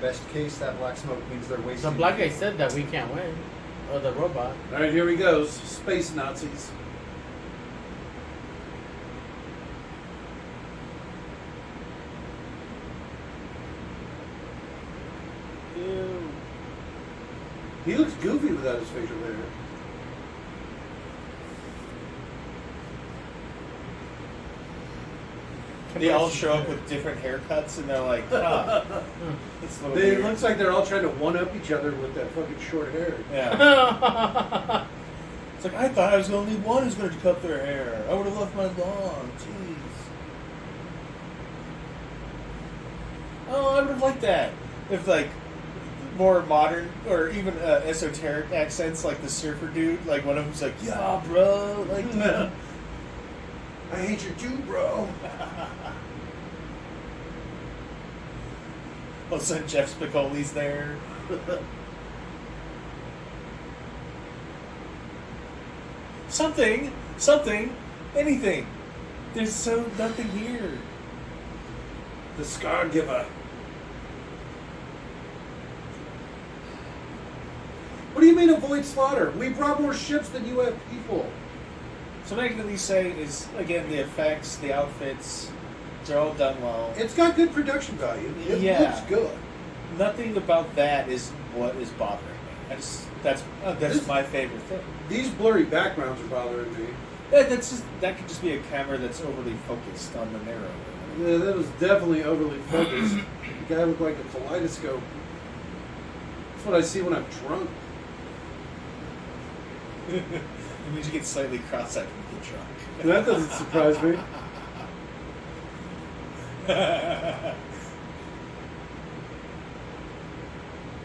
Best case, that black smoke means they're The wasting. black guy said that we can't win. Or the robot. All right, here he goes. Space Nazis. Ew. He looks goofy without his facial hair. They all show up with different haircuts and they're like, ah, it's a little It weird. looks like they're all trying to one-up each other with that fucking short hair. Yeah. It's like, I thought I was the only one who's going to cut their hair. I would have left mine long. Jeez. Oh, I would have liked that. If, like, more modern or even esoteric accents, like the surfer dude, like one of them's like, yeah, bro. Like, I hate you too, bro. all of a sudden Jeff Spicoli's there. Something, anything. There's so nothing here. The Scargiver. What do you mean avoid slaughter? We brought more ships than you have people. So what I can at least say is, again, the effects, the outfits, they're all done well. It's got good production value. It Yeah. looks good. Nothing about that is what is bothering me. That's This- my favorite thing. These blurry backgrounds are bothering me. That could just be a camera that's overly focused on the narrow. Yeah, that was definitely overly focused. The guy looked like a kaleidoscope. That's what I see when I'm drunk. It means you get slightly cross-eyed when you get drunk. That doesn't surprise me.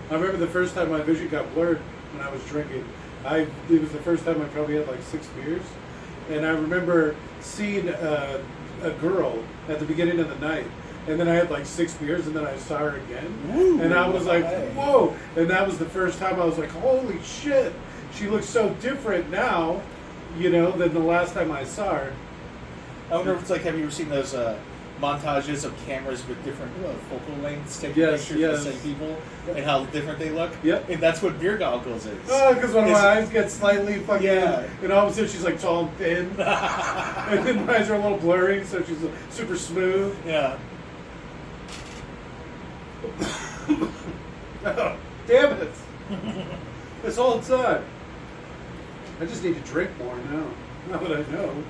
I remember the first time my vision got blurred when I was drinking. It was the first time I probably had like 6 beers, and I remember seeing a girl at the beginning of the night, and then I had like 6 beers, and then I saw her again, and I was like, whoa! And that was the first time I was like, holy shit! She looks so different now, than the last time I saw her. I wonder if it's like, have you ever seen those montages of cameras with different focal lengths taking pictures of the same people and how different they look? Yep. And that's what beer goggles is. Oh, because one of my eyes gets slightly fucking, Yeah. and all of a sudden she's like tall and thin, and then my eyes are a little blurry, so she's super smooth. Yeah. Oh, damn it! That's all it's on. I just need to drink more now that I know.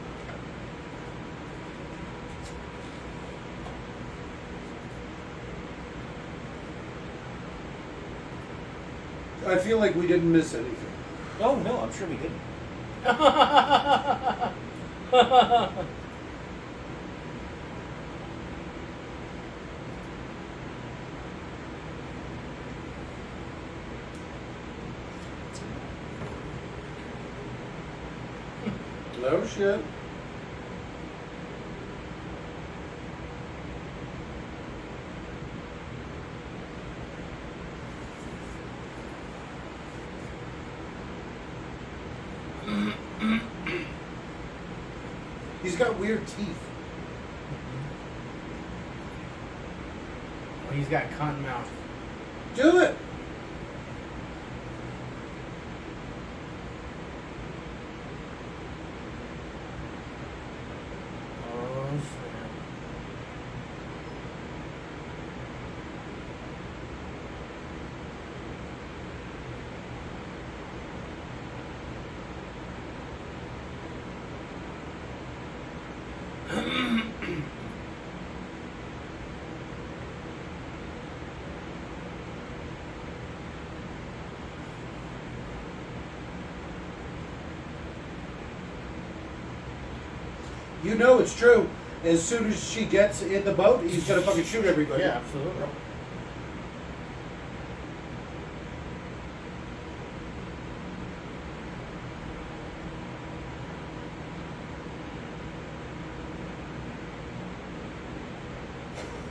I feel like we didn't miss anything. Oh, no, I'm sure we didn't. No shit. He's got weird teeth. Oh, he's got cotton mouth. Do it. Oh, snap. You know it's true. As soon as she gets in the boat, he's gonna fucking shoot everybody. Yeah, absolutely.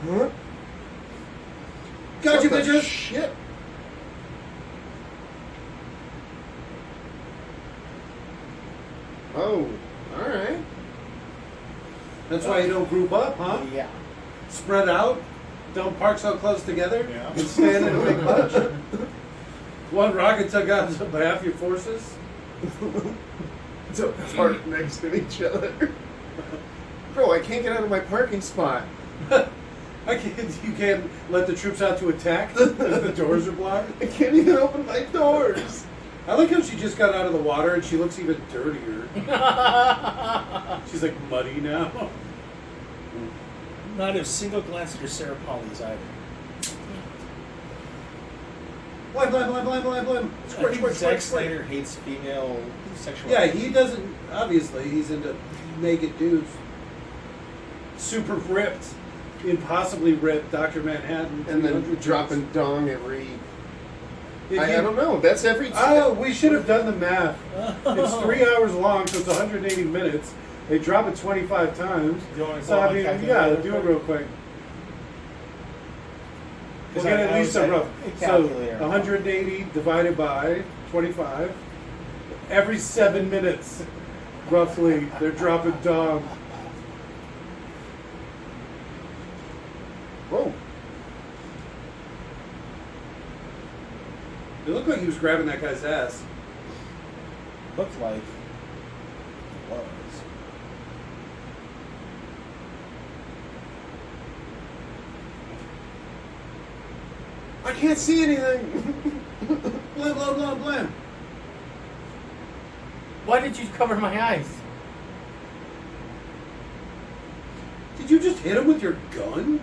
Huh? Got you, What the bitches. Shit. Oh, all right. That's why you don't group up, huh? Yeah. Spread out. Don't park so close together. Yeah. And stand in a big bunch. One rocket took out half your forces. Don't park next to each other. Bro, I can't get out of my parking spot. You can't let the troops out to attack if the doors are blocked. I can't even open my doors. I like how she just got out of the water and she looks even dirtier. She's like muddy now. Not a single glance at your Sarah Polly's either. Blim, blim, blim, blim, blim, blim. I think Zack Snyder hates female sexuality. Yeah, he doesn't. Obviously, he's into naked dudes. Super ripped, impossibly ripped Dr. Manhattan. And then 300 dropping dudes. dong every... If I you- don't know. That's every... Oh, we should have done the math. It's 3 hours long, so it's 180 minutes. They drop it 25 times. Do you want to So, I mean, calculate yeah, it do real it real quick. We'll Because get I at least was a rough. a So, calculator. 180 divided by 25. Every 7 minutes, roughly, they're dropping dog. Whoa. It looked like he was grabbing that guy's ass. Looked like it was. I can't see anything. Blim, blam, blam, blam, blam. Why did you cover my eyes? Did you just hit him with your gun?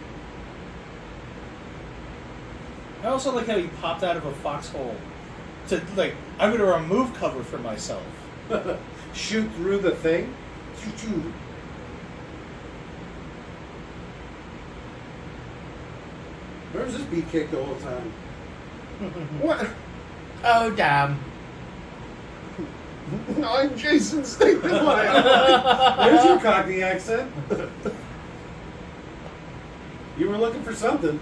I also like how he popped out of a foxhole to, like, I'm going to remove cover for myself. Shoot through the thing? Choo-choo. Where was this beat kick the whole time? What? Oh, damn. I'm Jason Statham. There's your Cockney accent. You were looking for something.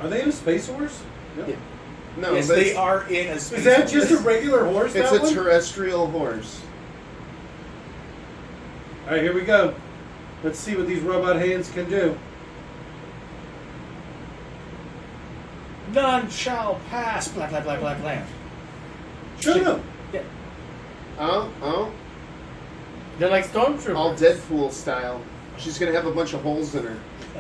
Are they in a space horse? No. Yeah. No, Yes, that's- they are in a space Is that horse. just a regular horse? It's that a one? terrestrial horse. All right, here we go. Let's see what these robot hands can do. None shall pass. Blah, blah, blah, blah, blah. Shoot him. Yeah. Oh, They're like stormtroopers. all Deadpool style. She's gonna have a bunch of holes in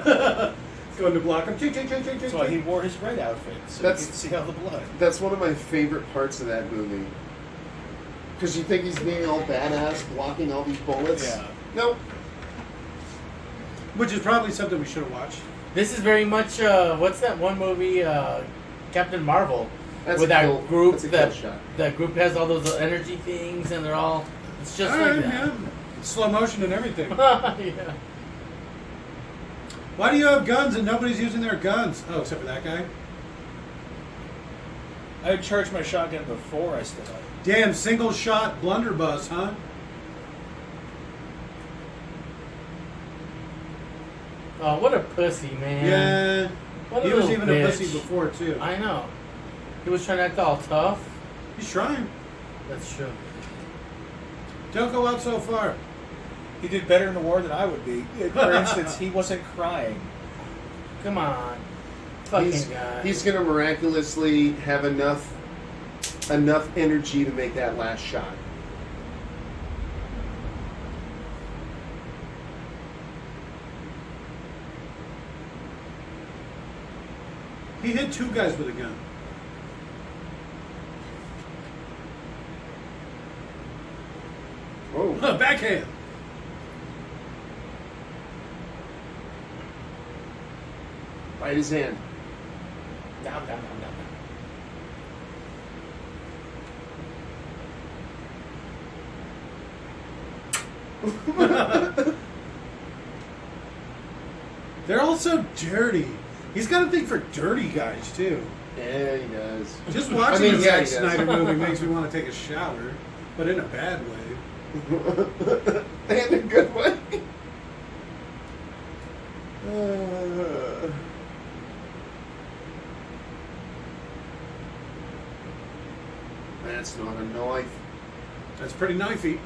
her. Going to block him. Ching, ching, ching, ching, That's ching, why he ching. wore his red outfit, so That's- you can see all the blood. That's one of my favorite parts of that movie. Because you think he's being all badass, blocking all these bullets. Yeah. Nope. Which is probably something we should have watched. This is very much, what's that one movie, Captain Marvel? That's with a that kill- group that's a that kill shot. that group has all those energy things and they're all it's just All like right, that. man. Slow motion and everything. Yeah. Why do you have guns and nobody's using their guns? Oh, except for that guy. I would charge my shotgun before I stood up. Damn, single shot blunderbuss, huh? Oh, what a pussy, man. Yeah. What He was little even bitch. a pussy before, too. I know. He was trying to act all tough. He's trying. That's true. Don't go out so far. He did better in the war than I would be. For instance, he wasn't crying. Come on. Fucking guy. He's gonna miraculously have enough energy to make that last shot. He hit two guys with a gun. Oh. Backhand. Bite his hand. Down, down, down, down. They're all so dirty. He's got a thing for dirty guys, too. Yeah, he does. Just watching I mean, the yeah, Zack he does. Snyder movie makes me want to take a shower, but in a bad way. And a good way. That's not a knife. That's pretty knifey.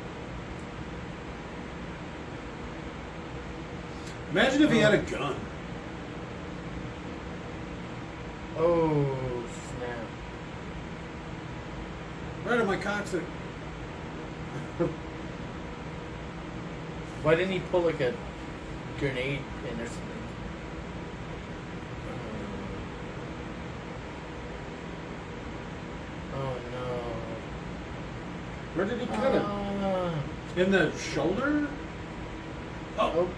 Imagine if he had a gun. Oh, snap. Right on my coccyx. Why didn't he pull like a grenade pin or something? Oh no. Where did he cut him? In the shoulder? Oh.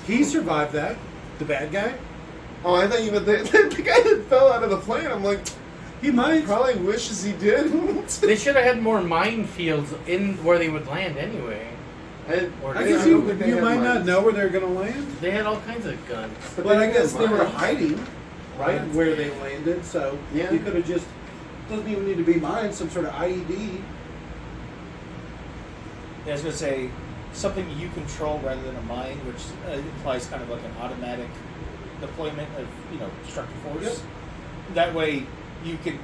He survived that. The bad guy? Oh, I thought you meant the guy that fell out of the plane. I'm like, He might. probably wishes he did. They should have had more minefields in where they would land anyway. I I guess you might not know where they're going to land. They had all kinds of guns. But I guess they were mines. hiding right where they landed, so Yeah. you could have just, doesn't even need to be mine, some sort of IED. Yeah, I was going to say, something you control rather than a mine, which implies kind of like an automatic deployment of, destructive force. Yep. That way, you can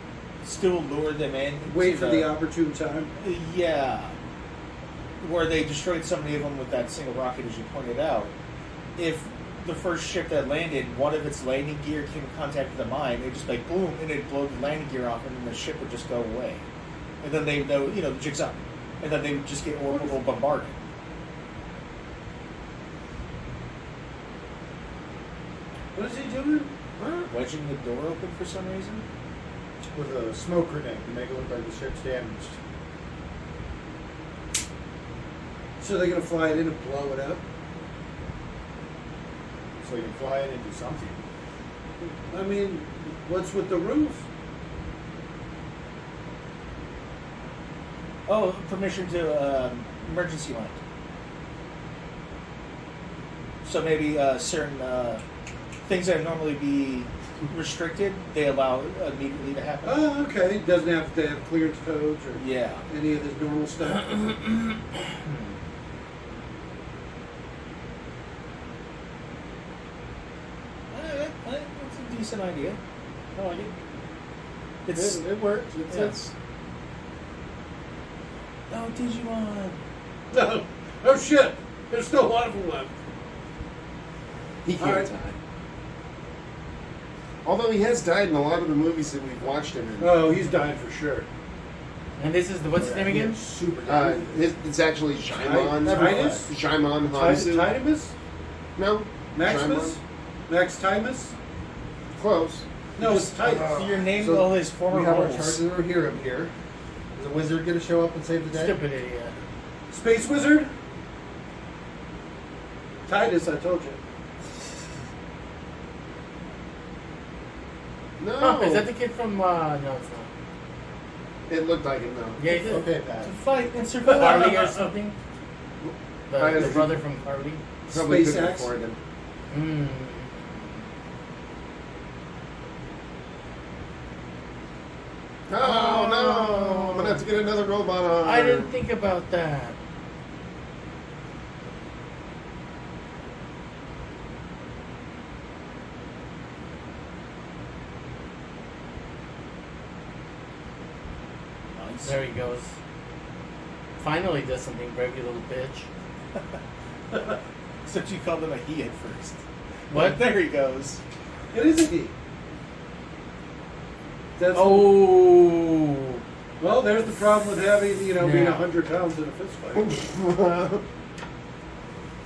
still lure them in. Wait to for the opportune time. Yeah. Where they destroyed so many of them with that single rocket, as you pointed out. If the first ship that landed, one of its landing gear came in contact with the mine, it'd just like boom, and it'd blow the landing gear off, and then the ship would just go away. And then they know, the jig's up. And then they would just get orbital bombarded. What is he doing? Wedging the door open for some reason. With a smoke grenade to make it look like the ship's damaged. So they're gonna fly it in and blow it up? So you can fly in and do something. I mean, what's with the roof? Oh, permission to emergency land. So maybe certain things that would normally be restricted, they allow immediately to happen. Oh, okay. Doesn't have to have clearance codes or Yeah. any of this normal stuff. That's a decent idea. I like it. It works. It's Oh, Djimon. No. Oh shit! There's still a lot of them left. he can't All right. die. Although he has died in a lot of the movies that we've watched him in. Oh, he's dying for sure. And this is the what's his name again? Super It's actually Djimon. Titus? Djimon Hounsou. Titus? No. Maximus? Djimon. Max Timus? Close. No, it's Titus. So you're named So all his former we have our roles. charges over here. Is a wizard going to show up and save the day? Stupid idiot. Space Wizard? Titus, I told you. No. Oh, is that the kid from? No, it's not. It looked like it, though. Yeah, he did. Okay, Pat. To fight and survive. Carly or something. I The think- brother from Carly. Probably Space couldn't Axe? afford him. Mm. Oh, no. I'm going to have to get another robot on. I didn't think about that. Nice. There he goes. Finally does something brave, you little bitch. Except you called him a he at first. What? There he goes. It is a he. That's Oh. well, there's the problem with having, being Yeah. 100 pounds in a fist fight.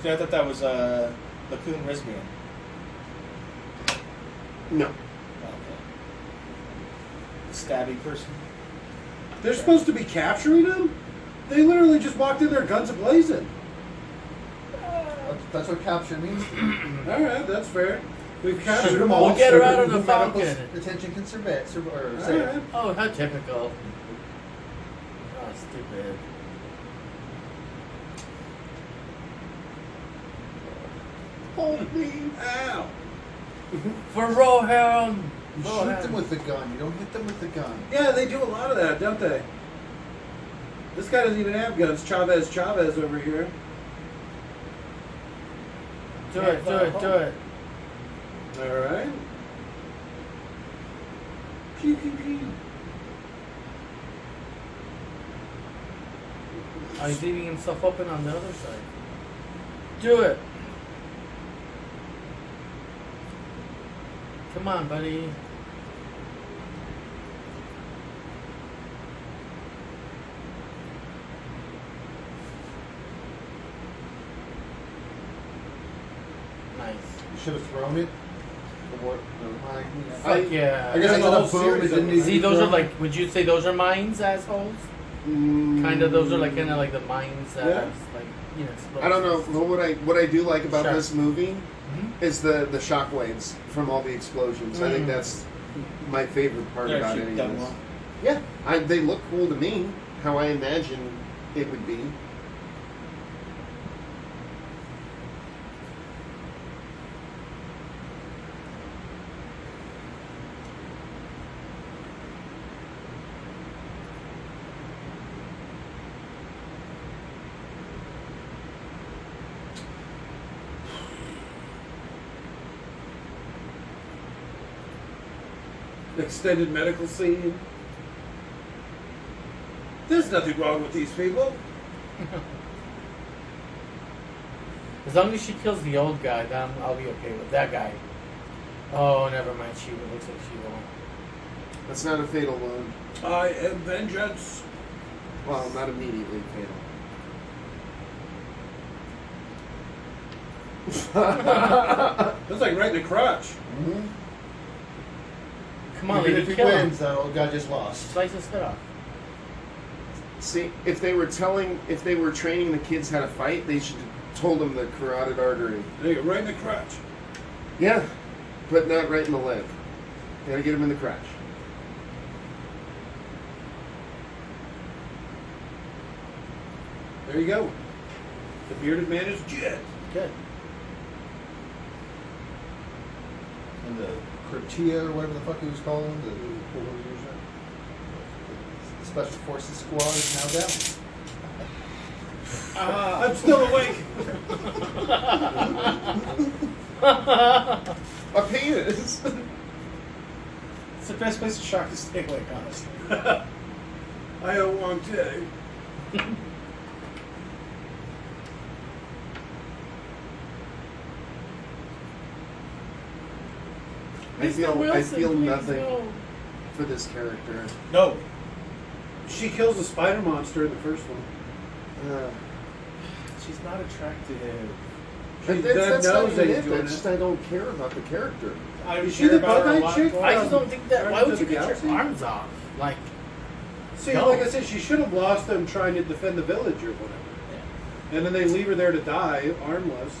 See, I thought that was Lacoon Risbian. No. Okay. Stabby person. They're supposed to be capturing him? They literally just walked in there guns a-blazing. That's what capture means. Alright, that's fair. We've captured them We'll all. get her out of the Medical Falcon. attention can save. Alright. Oh, how typical. Oh, stupid. Hold me. Ow. For Rohan. You shoot them with the gun. You don't hit them with the gun. Yeah, they do a lot of that, don't they? This guy doesn't even have guns. Chavez over here. Do it, do it, do it. Alright. Pew, pew, pew. Oh, he's leaving himself open on the other side. Do it. Come on, buddy. Nice. You should have thrown it. Or, Fuck yeah. I guess I There's a got whole a boom. It series of didn't them. need to See, be those are thrown. like, would you say those are mines, assholes? Kind of, those are like kind of like the mines that Yeah. are like, explosives. I don't know. Well, what I do like about Sure. this movie Mhm. is the shockwaves from all the explosions. I think that's my favorite part They're about actually any of done this. well. Yeah, they look cool to me. How I imagine it would be. Extended medical scene. There's nothing wrong with these people. As long as she kills the old guy, then I'll be okay with that guy. Oh, never mind. She looks like she won't. That's not a fatal wound. I am vengeance. Well, not immediately fatal. That's like right in the crotch. Mm-hmm. Come on, Even lady, if he kill him. wins, that old guy just lost. Slice his head off. See, if they were training the kids how to fight, they should have told them the carotid artery. There you go, right in the crotch. Yeah, but not right in the leg. Gotta get him in the crotch. There you go. The bearded man is jet. Good. And the Kurtia, or whatever the fuck he was calling, the Special Forces Squad is now down. I'm still awake. A penis. It's the best place to shock to stay awake, honestly. I don't want to. I feel Wilson, please nothing no. for this character. No. She kills the spider monster in the first one. She's not attractive. She That's not knows even that it. he's doing It's just it. I don't care about the character. I Is she care the about her a Bug-Eyed lot chick? more. I just don't think that. Why would you Guardians of get the your Galaxy? arms off? Like, See, No. like I said, she should have lost them trying to defend the village or whatever. And then they leave her there to die, armless,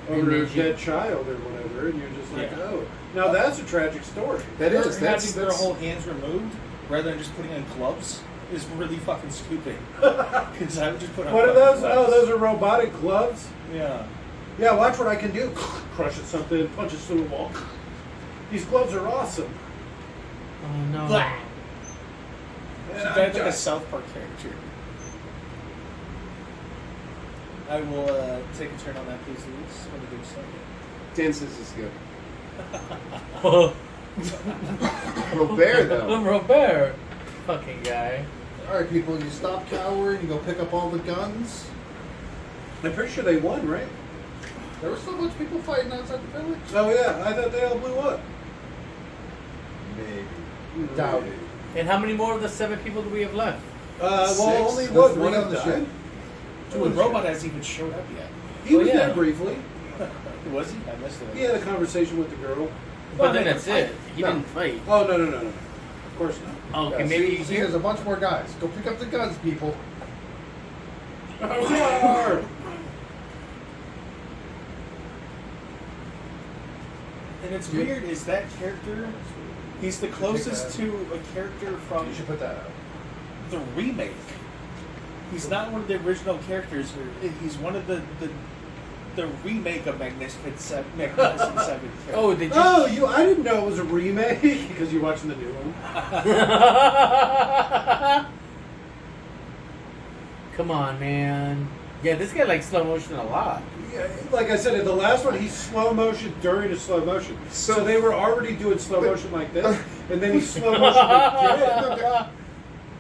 over And her then she- dead child or whatever, and you're just like, Yeah. oh. Now that's a tragic story. That Her is. That's having their whole hands removed rather than just putting on gloves is really fucking stupid. Because I would just put on What are fucking those? Oh, gloves. those are robotic gloves? Yeah. Yeah, watch what I can do. Crush at something, punch it through a wall. These gloves are awesome. oh no. Blah. And She I'm died like a just- South Park character. I will take a turn on that, please, Luis. What a good second. Dances is good. Robert though. Robert. Fucking guy. Alright, people, you stop cowering, you go pick up all the guns. I'm pretty sure they won, right? There were so much people fighting outside the village. Oh, yeah. I thought they all blew up. Maybe. Mm. Doubt it. And how many more of the 7 people do we have left? Well, Six. only The what? three One on of the the ship. ship. The robot hasn't even showed up yet. He was yeah. there briefly. Was he? I missed it. He had a conversation with the girl. But then they that's can it. fight. He No. didn't fight. Oh, no. Of course not. Oh, okay, Yeah, maybe see, you see, there's a bunch more guys. Go pick up the guns, people. And it's weird is that character, he's the closest that. to a character from You should put that out. the remake. He's not one of the original characters. He's one of the remake of Magnificent Seven. Oh, did you? Oh, I didn't know it was a remake because you're watching the new one. Come on, man. Yeah, this guy likes slow motion a lot. Yeah, like I said, in the last one, he's slow motion during a slow motion. So they were already doing slow motion like this, and then he's slow motion again.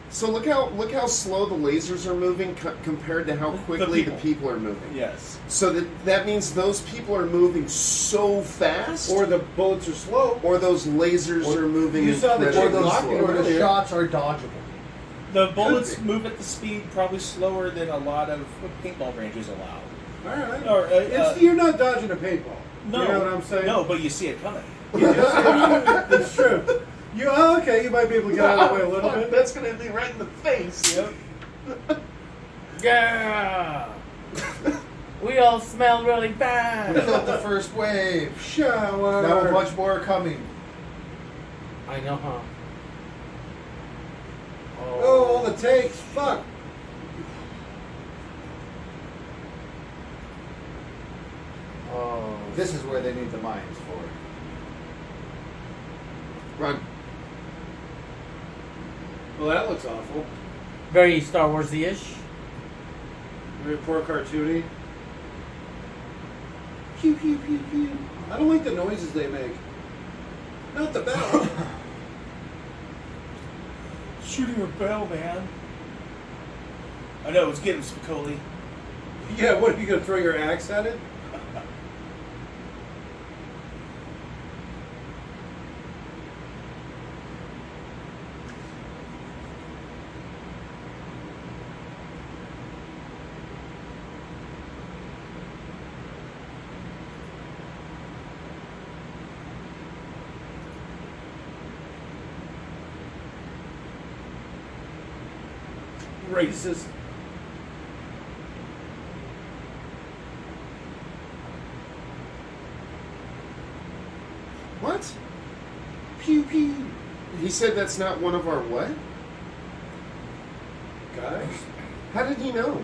So look how slow the lasers are moving compared to how quickly the people. people are moving. Yes. So that means those people are moving so fast, Or the bullets are slow. or those lasers are moving. You saw the incredibly chick Or, those, blocking slow. or the earlier. shots are dodgeable. The bullets be. move at the speed probably slower than a lot of paintball ranges allow. All right. Or, You're not dodging a paintball. No, You know what I'm saying? No, but you see it coming. It's true. Okay, you might be able to get out of the way a little bit. That's gonna be right in the face. Yep. Yeah. We all smell really We bad. killed the first wave. Shower. Now a bunch more are coming. I know, huh? Oh, all the takes. Fuck. Oh. This is where they need the mines for. Run. Well, that looks awful. Very Star Wars-y-ish. Very poor cartoony. Pew, pew, pew, pew. I don't like the noises they make. Not the bell. Shooting a bell, man. I know, it's getting Spicoli. Yeah, what, are you going to throw your axe at it? Racist. What? Pew pew. He said that's not one of our what? Guys. How did he know?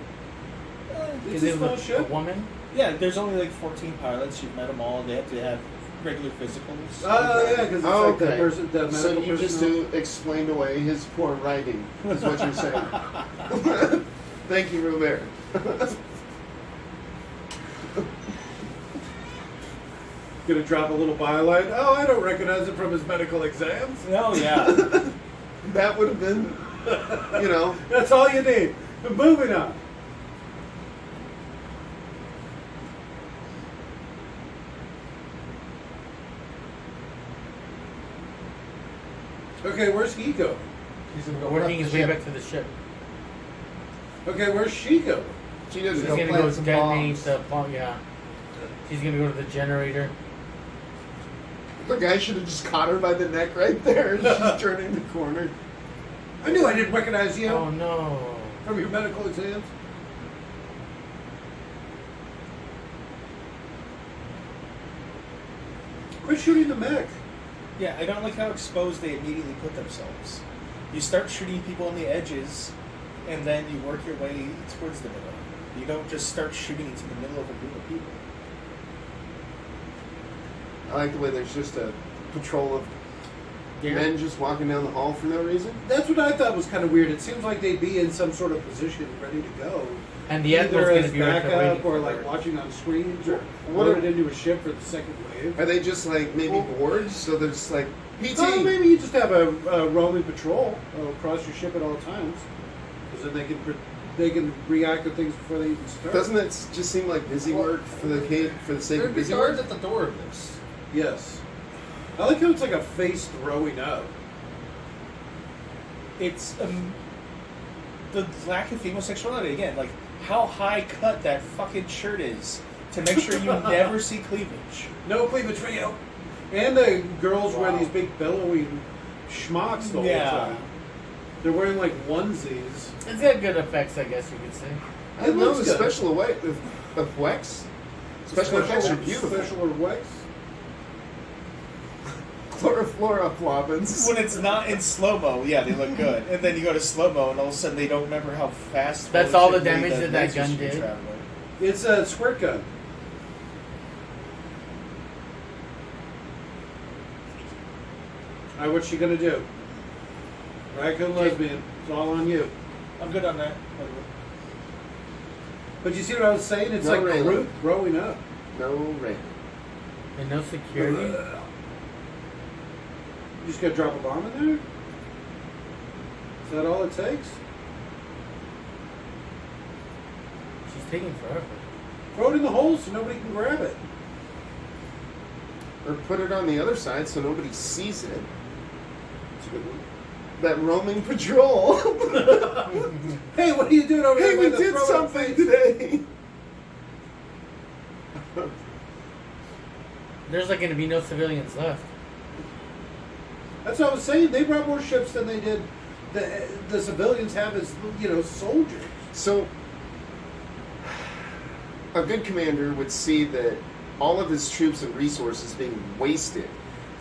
It's Is a it small a ship. woman? Yeah, there's only like 14 pilots. You've met them all. They have to have regular physicals. Oh yeah, because it's Oh, like the okay. person, the medical So you just personnel. explained away his poor writing, is what you're saying. Thank you, Robert. Gonna drop a little byline. Oh, I don't recognize it from his medical exams. Oh yeah. That would have been, you know. That's all you need. Moving on. Okay, where's he going? He's gonna go Working prep his the way ship. back to the ship. Okay, where's she going? She He's doesn't Go gonna plant go some detonate bombs. the bomb. Yeah. She's gonna go to the generator. The guy should have just caught her by the neck right there. She's turning the corner. I knew I didn't recognize you Oh no. from your medical exams. Quit shooting the mech. Yeah, I don't like how exposed they immediately put themselves. You start shooting people on the edges, and then you work your way towards the middle. You don't just start shooting into the middle of a group of people. I like the way there's just a patrol of Yeah. men just walking down the hall for no reason. That's what I thought was kind of weird. It seems like they'd be in some sort of position ready to go. And the Admiral's Either gonna as be right there backup waiting or for like her. watching on screens or What loaded are- into a ship for the second wave. Are they just like maybe bored? So there's like PT. Oh, maybe you just have a roaming patrol across your ship at all times, because then they can react to things before they even start. Doesn't it just seem like busy work for the kid for the sake There'd of be busy guards work? at the door of this. Yes. I like how it's like a face throwing up. It's the lack of female sexuality again. Like how high cut that fucking shirt is to make sure you never see cleavage. No cleavage for you. And the girls wear Wow. these big billowing schmucks the Yeah. whole time. They're wearing like onesies. It's got good effects, I guess you could say. I know looks the good. special effects. Special effects are beautiful. Special effects. Chlorofluoroflavins. When it's not in slow mo, yeah, they look good. And then you go to slow mo, and all of a sudden they don't remember how fast. That's all the relatively damage that that lasers gun should be did? traveling. It's a squirt gun. Alright, what's she gonna do? Raccoon lesbian. It's all on you. I'm good on that. But you see what I was saying? It's No like railing. Groot growing up. No rain. And no security. You just gotta drop a bomb in there? Is that all it takes? She's taking forever. Throw it in the hole so nobody can grab it. Or put it on the other side so nobody sees it. That's a good one. That roaming patrol. Hey, what are you doing over Hey, there? we by the did throw-up something face? today. There's like gonna be no civilians left. That's what I was saying. They brought more ships than they did. The civilians have as soldiers. So, a good commander would see that all of his troops and resources being wasted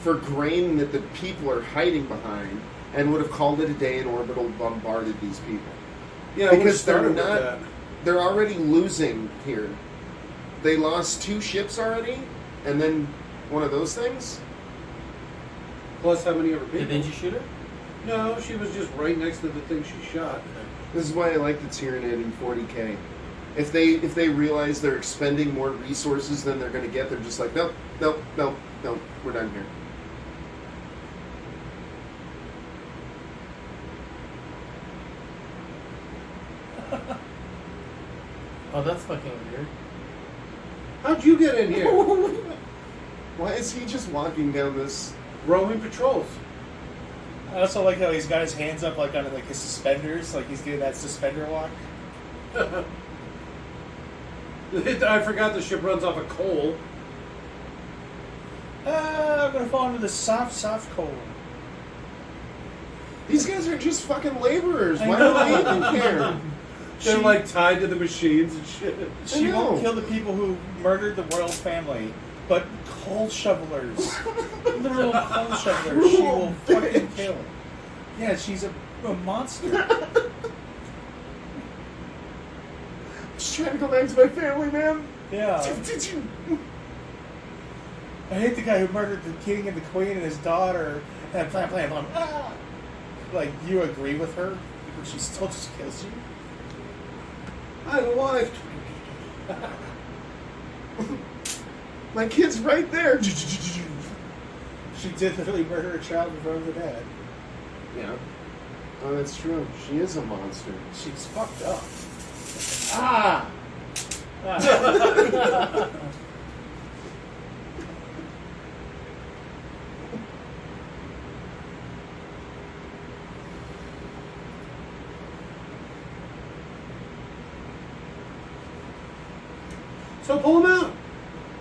for grain that the people are hiding behind, and would have called it a day and orbital bombarded these people. Yeah, Because they're started with not- that. They're already losing here. They lost 2 ships already, and then one of those things. Plus, how many other people? Did you shoot her? No, she was just right next to the thing she shot. This is why I like the Tyranid in 40K. If they realize they're expending more resources than they're going to get, they're just like, nope, nope, nope, nope, we're done here. Oh, that's fucking weird. How'd you get in here? Why is he just walking down this? Roaming patrols. I also like how he's got his hands up like on like his suspenders, like he's doing that suspender walk. I forgot the ship runs off of coal. I'm gonna fall into the soft coal. These guys are just fucking laborers. Why do they even care? They're like tied to the machines and shit. She I know. won't kill the people who murdered the royal family, but coal shovelers, literal coal shovelers, she will fucking kill. Yeah, she's a monster. Just trying to go back to my family, man. Yeah. Did you? I hate the guy who murdered the king and the queen and his daughter. And blam. Ah! Like, you agree with her, but she still just kills you. I have a wife. My kid's right there. She did literally murder a child in front of the dad. Yeah. Oh, that's true. She is a monster. She's fucked up. Ah! So pull them out.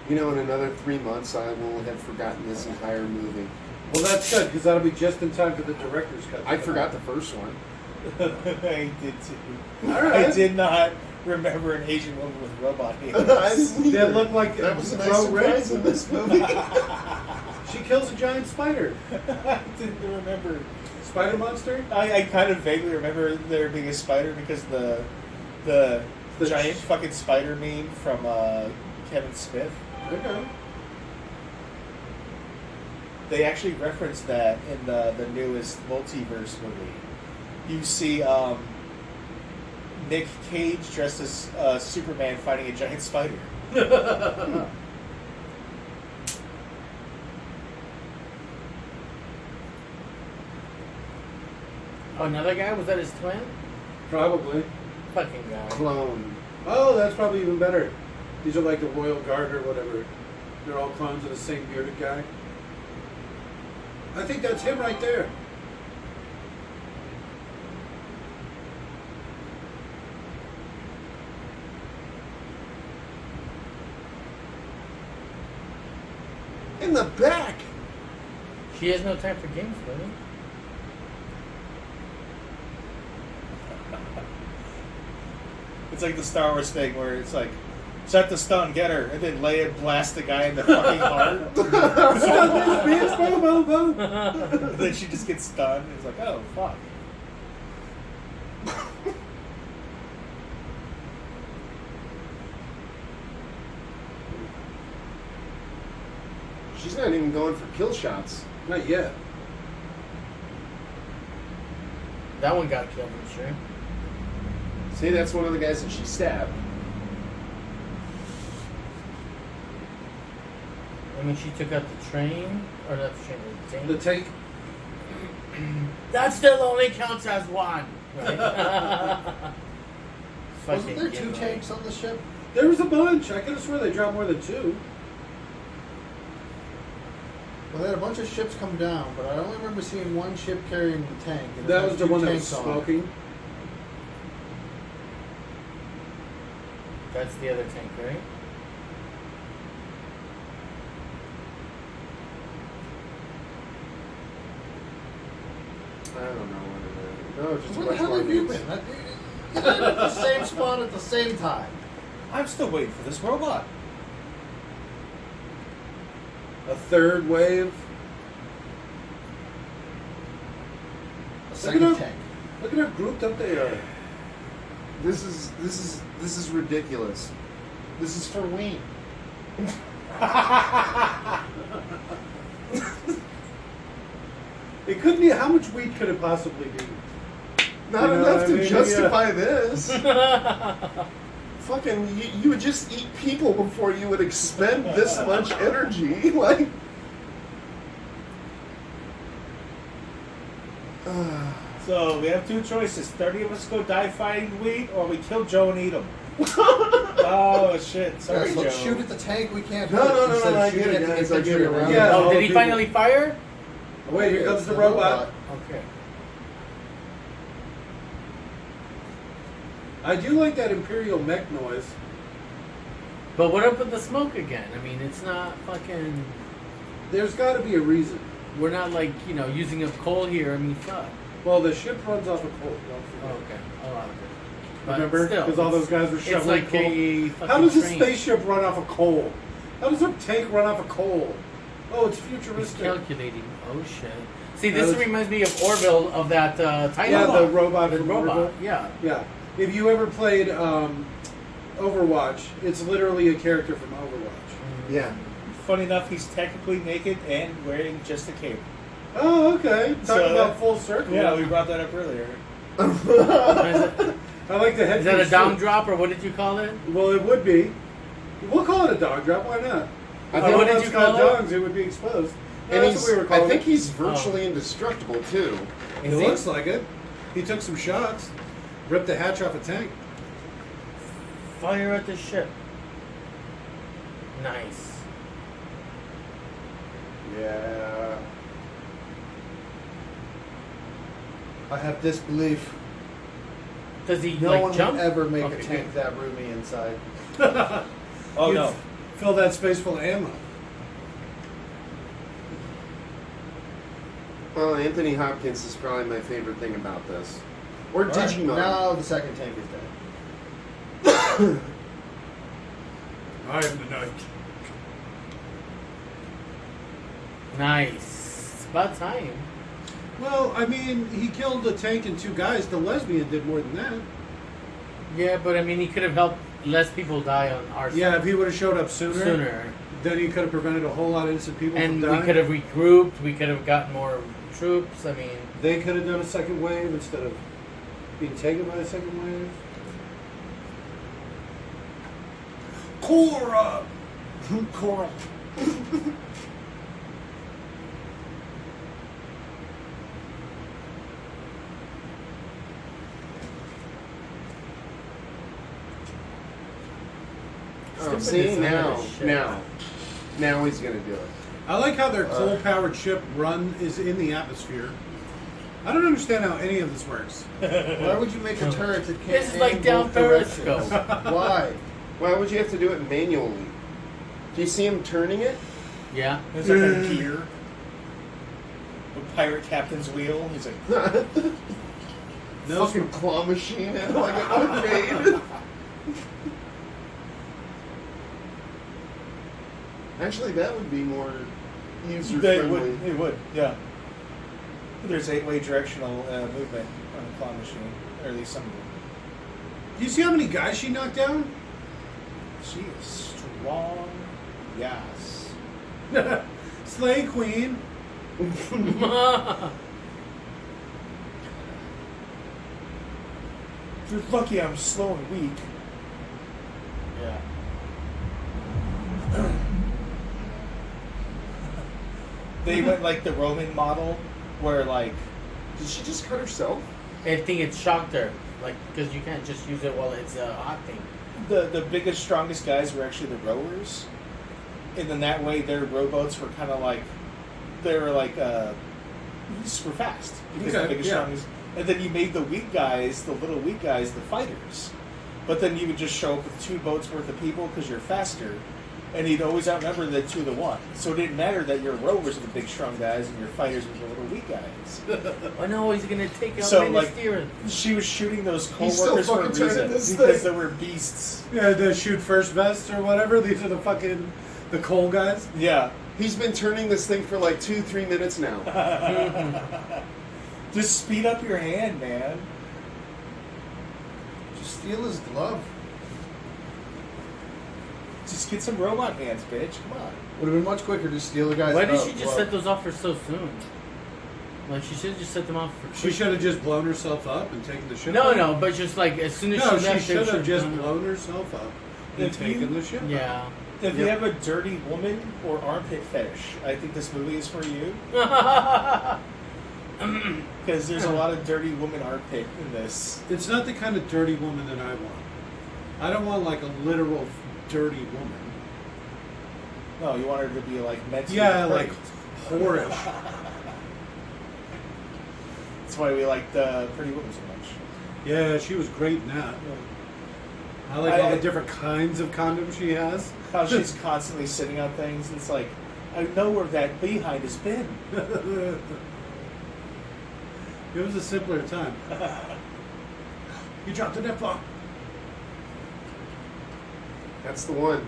You know, in another 3 months, I will have forgotten this entire movie. Well, that's good because that'll be just in time for the director's cut. I forgot the first one. I did too. All right. I did not remember an Asian woman with robot hands. I didn't either. That looked like That was a pro nice surprise in this movie. She kills a giant spider. I didn't remember. Spider monster? I kind of vaguely remember there being a spider because the giant fucking spider meme from Kevin Smith. Okay. They actually referenced that in the newest multiverse movie. You see Nick Cage dressed as Superman fighting a giant spider. Oh, another guy? Was that his twin? Probably. Fucking guy. Clone. Oh, that's probably even better. These are like the Royal Guard or whatever. They're all clones of the same bearded guy. I think that's him right there. In the back. She has no time for games, really. It's like the Star Wars thing where it's like, set the stun, get her, and then Leia blast the guy in the fucking heart. And then she just gets stunned. And it's like, oh, fuck. She's not even going for kill shots. Not yet. That one got killed, I'm sure. See, that's one of the guys that she stabbed. I mean, she took out the train, or not the train, the tank. The tank. That still only counts as one. Right? Wasn't there Fucking two giveaway. tanks on the ship? There was a bunch. I could have sworn they dropped more than two. Well, they had a bunch of ships come down, but I only remember seeing one ship carrying the tank. And it That had was the two one that was tanks on it. smoking. That's the other tank, right? I don't know what it is. No, just Where a the bunch hell more have you dudes. been? You landed at the same spot at the same time. I'm still waiting for this robot. A third wave. A Look second at tank. Look at how grouped up they are. This is ridiculous. This is for Wayne. It couldn't be. How much weed could it possibly be? Not You know enough what I to mean? justify this. Fucking, you would just eat people before you would expend this much energy. Like, So we have two choices. 30 of us go die fighting wheat, or we kill Joe and eat him. Oh, shit. Sorry, Yes, Joe. let's shoot at the tank we can't No, hit. no, no, instead no, of I shooting get it, at the guys, I infantry get it. around Yeah. it. Oh, all did he people. finally fire? Oh, wait, here comes It's the robot. Okay. I do like that Imperial mech noise. But what up with the smoke again? I mean, it's not fucking... There's got to be a reason. We're not like, using up coal here. I mean, fuck. Well, the ship runs off of coal. Don't Oh, forget. okay. A lot of it. But Remember? still, Because all those guys were it's shoveling like coal. a How fucking does a train. spaceship run off of coal? How does a tank run off of coal? Oh, it's He's futuristic. calculating. Oh shit. See, this That was- reminds me of Orville of that title. Yeah, the robot The from robot. Orville. Yeah. Yeah. If you ever played Overwatch, it's literally a character from Overwatch. Yeah. Funny enough, he's technically naked and wearing just a cape. Oh, okay. Talk So- about full circle. Yeah, we brought that up earlier. I like the head. Is that a dom drop or what did you call it? Well, it would be. We'll call it a dog drop. Why not? I Oh, think, what did Once you got call it? dogs, it would be exposed. and That's what we were I calling think it. he's virtually indestructible too. It looks like it. He took some shots, ripped the hatch off a tank. Fire at the ship. Nice. Yeah. I have disbelief. Does he No like one jump? would ever make Okay, a tank that roomy inside. Oh You'd no. Fill that space full of ammo. Well, Anthony Hopkins is probably my favorite thing about this. Or All right, Djimon. now the second tank is dead. I am the knight. Nice. It's about time. Well, I mean, he killed the tank and two guys. The lesbian did more than that. Yeah, but I mean, he could have helped less people die on our Yeah, side if he would have showed up sooner, then he could have prevented a whole lot of innocent people And from we dying. could have regrouped. We could have gotten more troops. I mean, They could have done a second wave instead of being taken by a second wave. Cora! Coral. Oh, Stupid see design now, of shit. now he's gonna do it. I like how their coal-powered ship run is in the atmosphere. I don't understand how any of this works. Why would you make a turret that can't This is like aim down both directions? periscope. Why? Why would you have to do it manually? Do you see him turning it? Yeah. It's like a gear. A pirate captain's wheel. He's like, No, Fucking claw machine and like an arcade. Actually, that would be more user they friendly. would. It would. Yeah. There's 8-way directional movement on the claw machine, or at least some of them. do you see how many guys she knocked down? She is strong. Yes. Slay Queen. You're lucky I'm slow and weak. Yeah. They went like the Roman model, where like Did she just cut herself? I think it shocked her, like, because you can't just use it while it's a hot thing. the biggest, strongest guys were actually the rowers, and then that way their rowboats were kind of like they were like super fast because Okay, the biggest, yeah. strongest. And then you made the weak guys, the little weak guys, the fighters. But then you would just show up with 2 boats worth of people because you're faster, and you'd always outnumber the 2 to 1. So it didn't matter that your rowers were the big, strong guys and your fighters were the little weak guys. Oh no, he's gonna take out So, my like, steering. She was shooting those He's still co-workers for a fucking turning reason this because thing. they were beasts. Yeah, the shoot first vests or whatever. These are the coal guys. Yeah. He's been turning this thing for like 2-3 minutes now. Just speed up your hand, man. Just steal his glove. Just get some robot hands, bitch. Come on. Would have been much quicker to steal the guy's Why did glove. she just set those off for so soon? Like, she should have just set them off for. She should have just blown herself up and taken the ship. No, up. no, but just like as soon as No, she she left, should have just done it. blown herself up and If taken you- the ship. up. Yeah. If you Yep. have a dirty woman or armpit fetish, I think this movie is for you. Because there's a lot of dirty woman armpit in this. It's not the kind of dirty woman that I want. I don't want like a literal dirty woman. No, you want her to be like meant to Yeah, be like pretty. whorish. That's why we like the Pretty Woman so much. Yeah, she was great in that. I like all the different kinds of condoms she has. How she's constantly sitting on things. It's like, I know where that behind has been. It was a simpler time. You dropped the net bomb. That's the one.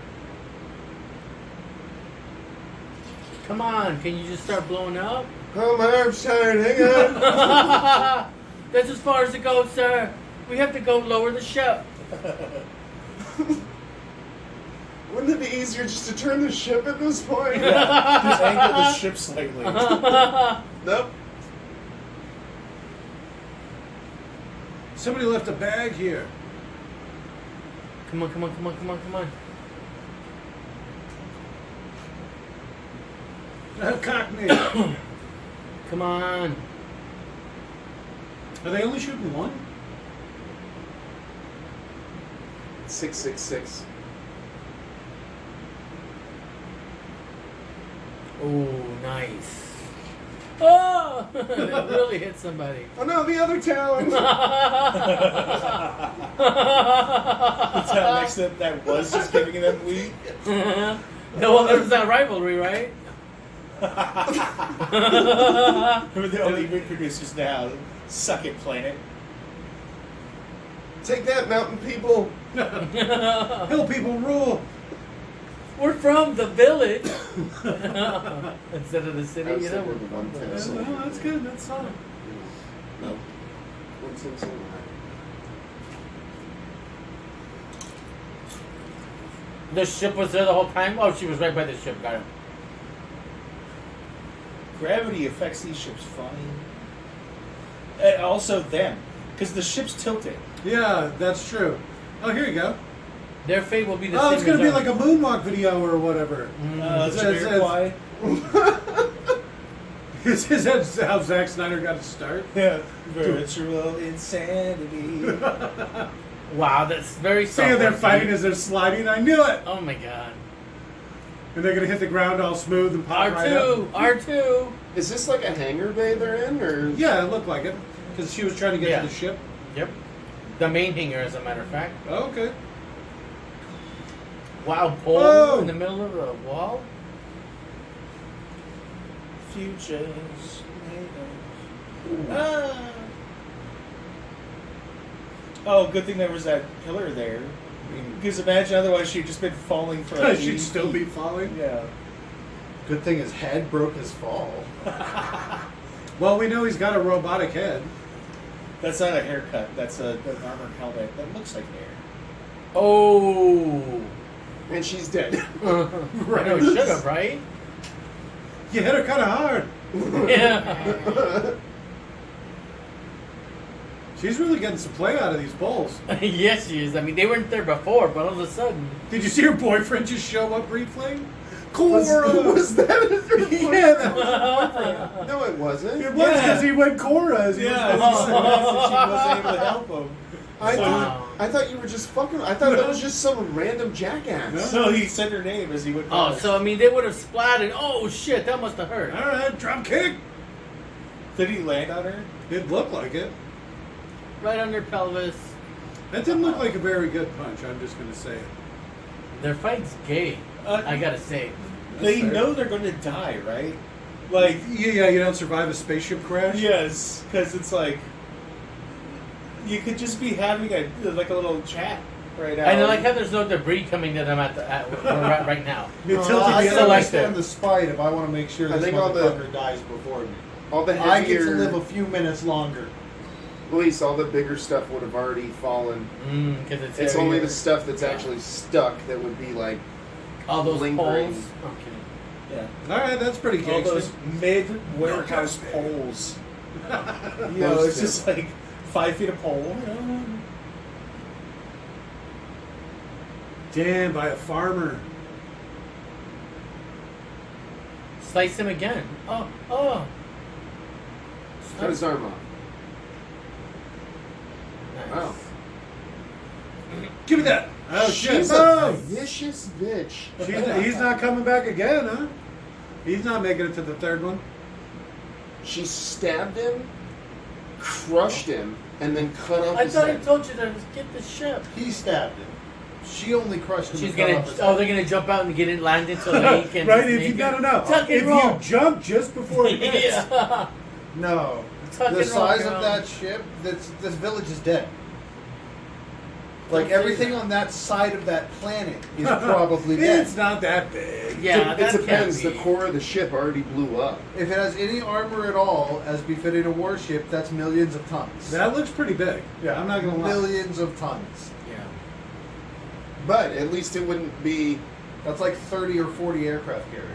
Come on, can you just start blowing up? Oh, my arm's tired. Hang on. That's as far as it goes, sir. We have to go lower the ship. Wouldn't it be easier just to turn the ship at this point? Just angle the ship slightly. Nope. Somebody left a bag here. Come on, come on, come on, come on, come on. Cockney. Come on. Are they only shooting one? 666. Oh, nice. Oh! That really hit somebody. Oh no, the other town. The town next to them that was just giving them weed. No, well, there's that rivalry, right? We're the only weed producers now. Suck it, planet. Take that, mountain people. Hill people rule. We're from the village. Instead of the city, I was you know? thinking of 110. No, that's good. That's solid. No. 110. The ship was there the whole time? Oh, she was right by the ship. Got it. Gravity affects these ships fine. And also them. Because the ship's tilted. Yeah, that's true. Oh, here you go. Their fate will be the Oh, same it's going to as be like a moonwalk video or whatever. It's It's- Jamiroquai. Is that how Zack Snyder got his start? Yeah. Virtual insanity. Wow, that's very See how they're soft. fighting as they're sliding? I knew it! Oh my god. And they're going to hit the ground all smooth and pop right up. R2! Is this like a hangar bay they're in, or? Yeah, it looked like it. Because she was trying to get Yeah. to the ship. Yep. The main hangar, as a matter of fact. Oh, okay. Wow, pole Whoa. in the middle of the wall? Futures. Ah. Oh, good thing there was that pillar there. Because imagine otherwise she'd just been falling for like She'd 80 still be feet. falling. Yeah. Good thing his head broke his fall. Well, we know he's got a robotic head. That's not a haircut. That's an armored helmet that looks like hair. Oh! And she's dead. Right. No, should have, right? You hit her kind of hard. Yeah. She's really getting some play out of these bowls. Yes, she is. I mean, they weren't there before, but all of a sudden. Did you see her boyfriend just show up briefly? Was, Cora! was that her boyfriend? Yeah, that was her boyfriend. No, it wasn't. It was Yeah. because he went Cora. As he Yeah, was she wasn't able to help him. I thought you were just fucking. I thought that was just some random jackass. So he said her name as he went Oh, past. so I mean, they would have splatted. Oh shit, that must have hurt. All right, drop kick. Did he land on her? It looked like it. Right on their pelvis. That didn't look like a very good punch. I'm just going to say it. Their fight's gay. I gotta say. They fair. know they're going to die, right? Like, Yeah, you don't survive a spaceship crash. yes, because it's like you could just be having a little chat right now. And I like how there's no debris coming to them right now. You're No, tilted I the can other way. understand the spite if I want to make sure I this think all the- motherfucker dies before me. All the I get to heavier, live a few minutes longer. at least all the bigger stuff would have already fallen. Because it's It's heavier. only the stuff that's actually stuck that would be like. all those lingering. poles. Okay. Yeah. All right, that's pretty All gangster. those mid-warehouse poles. You know, Those it's two. just like 5 feet of pole. Damn, by a farmer. Slice him again. Oh. Cut his arm off. Nice. Wow. Give me that. Oh shit! She's Oh! a vicious bitch. He's not coming back again, huh? He's not making it to the third one. She stabbed him, crushed him, and then cut off I his thought I head. told you to get the ship. He stabbed him. She only crushed him. She's and cut gonna. off his Oh, head. they're gonna jump out and get it landed so they can. Right? just If make you it. gotta know, Tuck and if roll. you jump just before it hits, Yeah. No. Tuck The and roll, size girl. of that ship, this village is dead. Like, Don't say everything that. on that side of that planet is probably dead. It's not that big. Yeah, it that depends. can't The be. core of the ship already blew up. If it has any armor at all, as befitting a warship, that's millions of tons. That looks pretty big. Yeah. I'm not gonna lie. Millions of tons. Yeah. But at least it wouldn't be. That's like 30 or 40 aircraft carriers.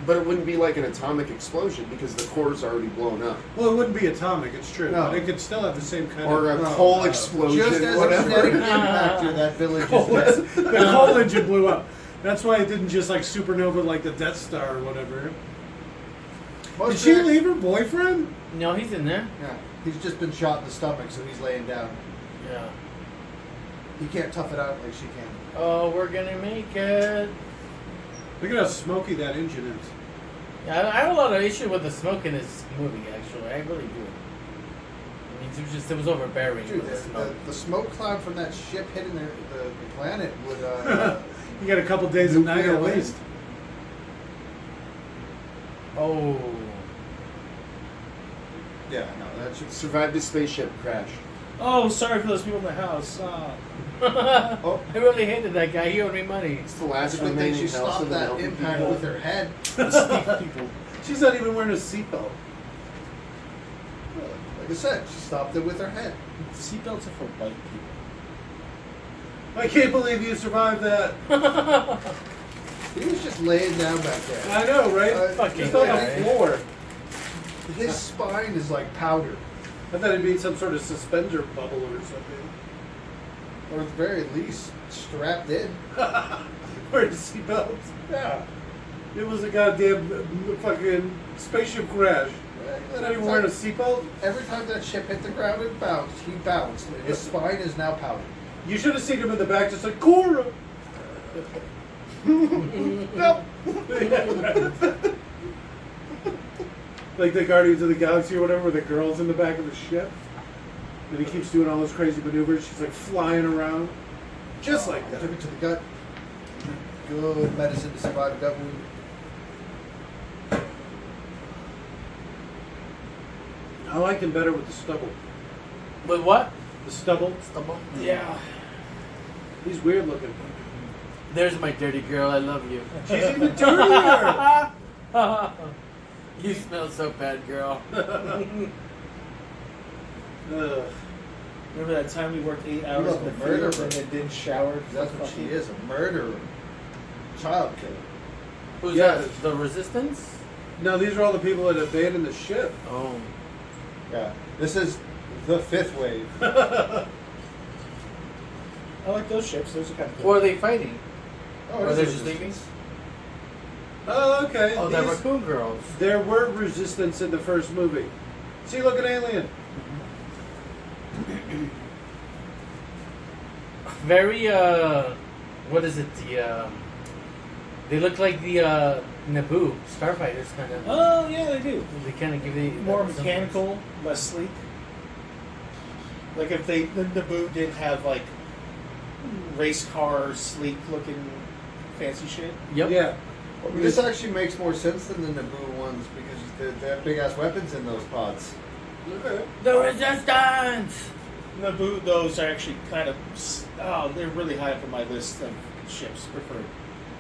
But it wouldn't be like an atomic explosion because the core's already blown up. Well, it wouldn't be atomic. It's true, No. but it could still have the same kind Or a of. coal explosion, Just as a whatever. kinetic impactor, that village Coal- is dead. the coal engine blew up. That's why it didn't just like supernova like the Death Star or whatever. Did she leave her boyfriend? No, he's in there. Yeah. He's just been shot in the stomach, so he's laying down. Yeah. He can't tough it out like she can. Oh, we're gonna make it. Look at how smoky that engine is. Yeah, I have a lot of issue with the smoke in this movie. Actually, I really do. I mean, it was overbearing Dude, with the smoke. the smoke cloud from that ship hitting the planet would. You got a couple days of night Nuclear at wind. least. Oh. Yeah, no, that should. Survived a spaceship crash. Oh, sorry for those people in the house. I really hated that guy. He owed me money. It's the last It's a good thing remaining she house stopped of the that mountain impact people. with her head. People. She's not even wearing a seatbelt. Like I said, she stopped it with her head. Seatbelts are for white people. I can't believe you survived that. He was just laying down back there. I know, right? Fucking Just on guy. the floor. His spine is like powder. I thought it'd be some sort of suspender bubble or something. Or at the very least, strapped in. Wearing seatbelts. Yeah. It was a goddamn fucking spaceship crash. Not even wearing a seatbelt. Every time that ship hit the ground and bounced, he bounced. And his spine is now powder. You should have seen him in the back, just like Cora. Nope. Like the Guardians of the Galaxy or whatever, where the girl's in the back of the ship, and he keeps doing all those crazy maneuvers. She's like flying around, just like that. Took it to the gut. Good medicine to survive a gut wound. I like him better with the stubble. With what? The stubble. Stubble. Yeah. He's weird looking. There's my dirty girl. I love you. She's even dirtier. You smell so bad, girl. Ugh. Remember that time we worked 8 hours love in the a murderer. field and then didn't shower? That's what she is, a murderer. Child killer. Who's Yes. that? The Resistance? No, these are all the people that abandoned the ship. Oh. Yeah. This is the fifth wave. I like those ships. Those are kind of cool. Or are they fighting? Oh, Or it they're is just resistance. leaving? Oh, okay. Oh, they're These- raccoon girls. There were resistance in the first movie. See, look at Alien. Very, what is it? They look like the, Naboo starfighters, kind of. Oh, yeah, they do. They kind of give the More mechanical, less sleek. Like if the Naboo didn't have like race car, sleek looking, fancy shit. Yep. Yeah. This actually makes more sense than the Naboo ones because they have big ass weapons in those pods. Okay. The Resistance. Naboo, those are actually kind of they're really high up on my list of ships preferred.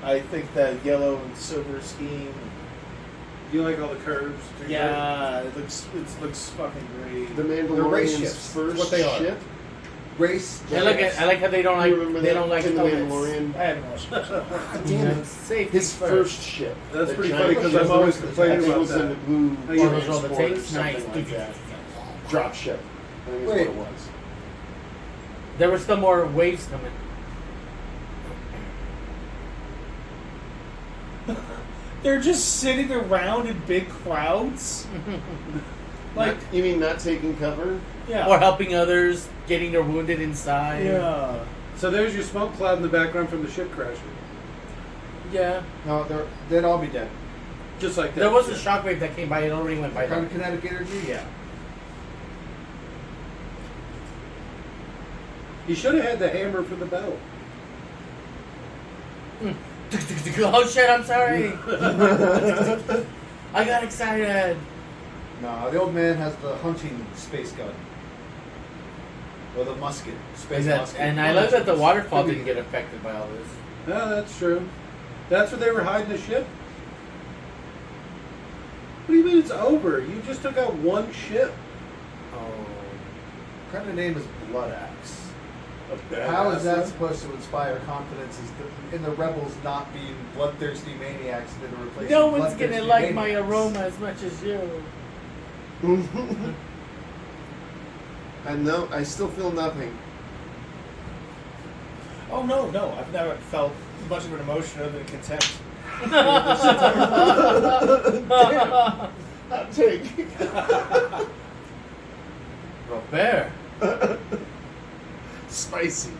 I think the yellow and silver scheme. You like all the curves? Yeah, it looks fucking great. The race Mandalorian's ships. first What they are. ship. Race. I like how they don't like You remember they that don't like in the helmets. Mandalorian? I haven't watched it. Damn it. Safety His first. first ship. That's The pretty giant funny because ship. I'm always I complaining think it about was that. in the blue Oh, yeah. Those are all the transport or tapes? something Nice. like that. Drop ship. I think is Wait. what it was. There were still more waves coming. They're just sitting around in big crowds. Like, You mean not taking cover? yeah. Or helping others, getting their wounded inside. Yeah. So there's your smoke cloud in the background from the ship crashing. Yeah. No, they'd all be dead. Just like that. There was a shockwave that came by. It already went by. Kind them. of kinetic energy, yeah. He should have had the hammer for the bell. Oh shit! I'm sorry. I got excited. No, the old man has the hunting space gun. Or the musket. Space musket. And I love that the waterfall didn't get affected by all this. Yeah, that's true. That's where they were hiding the ship? What do you mean it's over? You just took out one ship. Oh. What kind of name is Blood Axe? A How is that badass supposed to inspire confidence in the rebels not being bloodthirsty maniacs that are replacing No one's bloodthirsty gonna like my maniacs? aroma as much as you. I still feel nothing. Oh no! I've never felt much of an emotion other than contempt. Hot take. Robert. Spicy.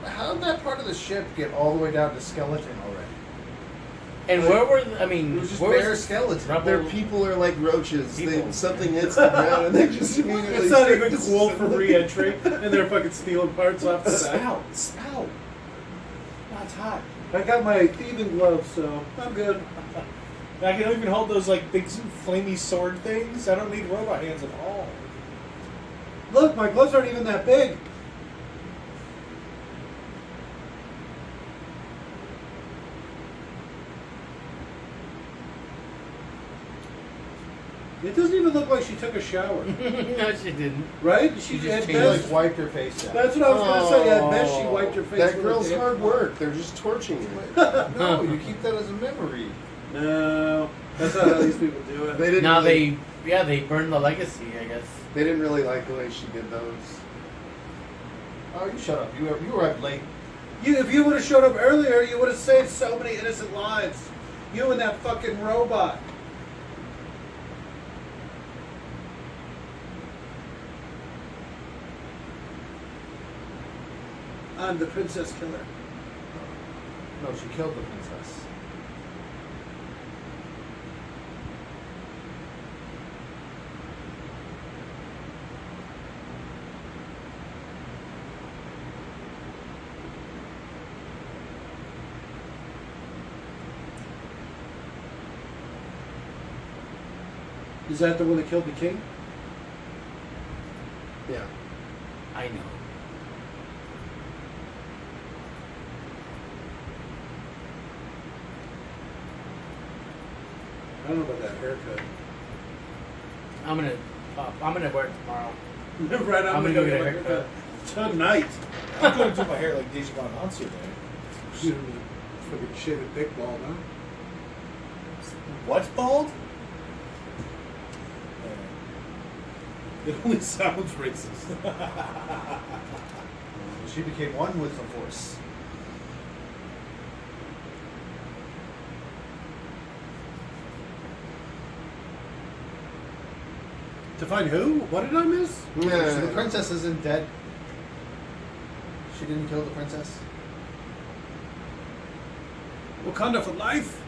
How did that part of the ship get all the way down to skeleton already? And where were I It mean, was just where bare was skeleton. Rebel- Their people are like roaches. People. Something hits the ground and they just immediately. It's not start even cool for re-entry, and they're fucking stealing parts off the side. Spout. No, it's hot. I got my thieving gloves, so I'm good. I can even hold those like big flamey sword things. I don't need robot hands at all. Look, my gloves aren't even that big. It doesn't even look like she took a shower, No, she didn't. right? She At just best- wiped her face out. That's what I was going to say. At best, she wiped her face. That with a girl's damn hard cloth. work. They're just torching her. No, you keep that as a memory. No, that's not how these people do it. They didn't. Now really, they burned the legacy, I guess. They didn't really like the way she did those. Oh, you shut up. You arrived late. If you would have showed up earlier, you would have saved so many innocent lives. You and that fucking robot. I'm the princess killer. No, she killed the princess. Is that the one that killed the king? Yeah. I know. I don't know about that haircut. I'm gonna wear it tomorrow. Right, I'm gonna go get a haircut. Tonight. I'm going to do my hair like Djimon Hounsou did. Fucking shit at big ball, huh? What bald? It only sounds racist. She became one with the Force. To find who? What did I miss? So the princess isn't dead. She didn't kill the princess. Wakanda for life.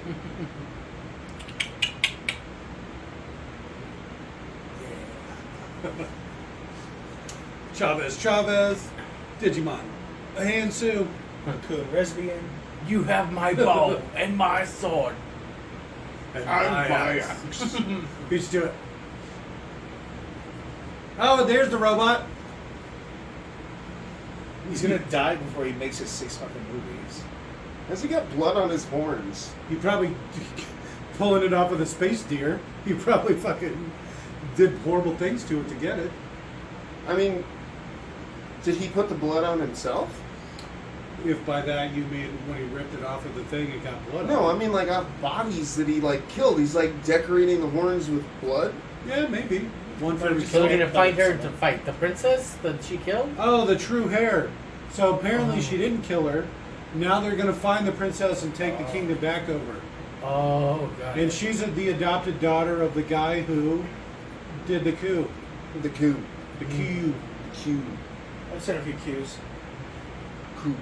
Chavez, Djimon, a Hounsou. Coon Resbian. You have my bow and my sword. And I'm my my axe. Beats to it. Oh, and there's the robot. He's gonna die before he makes his 6 fucking movies. Has he got blood on his horns? He probably pulling it off of the space deer. He probably fucking did horrible things to it to get it. I mean, did he put the blood on himself? If by that you mean when he ripped it off of the thing, it got blood. No, on I mean like off bodies that he like killed. He's like decorating the horns with blood. it. Yeah, maybe. One for every So we're soul. gonna fight her to fight the princess that she killed? Oh, the true hair. So apparently she didn't kill her. Now they're going to find the princess and take the kingdom back over. Oh god. And she's the adopted daughter of the guy who did the coup. The coup. The coup. Coup. I've said a few cues. Coup.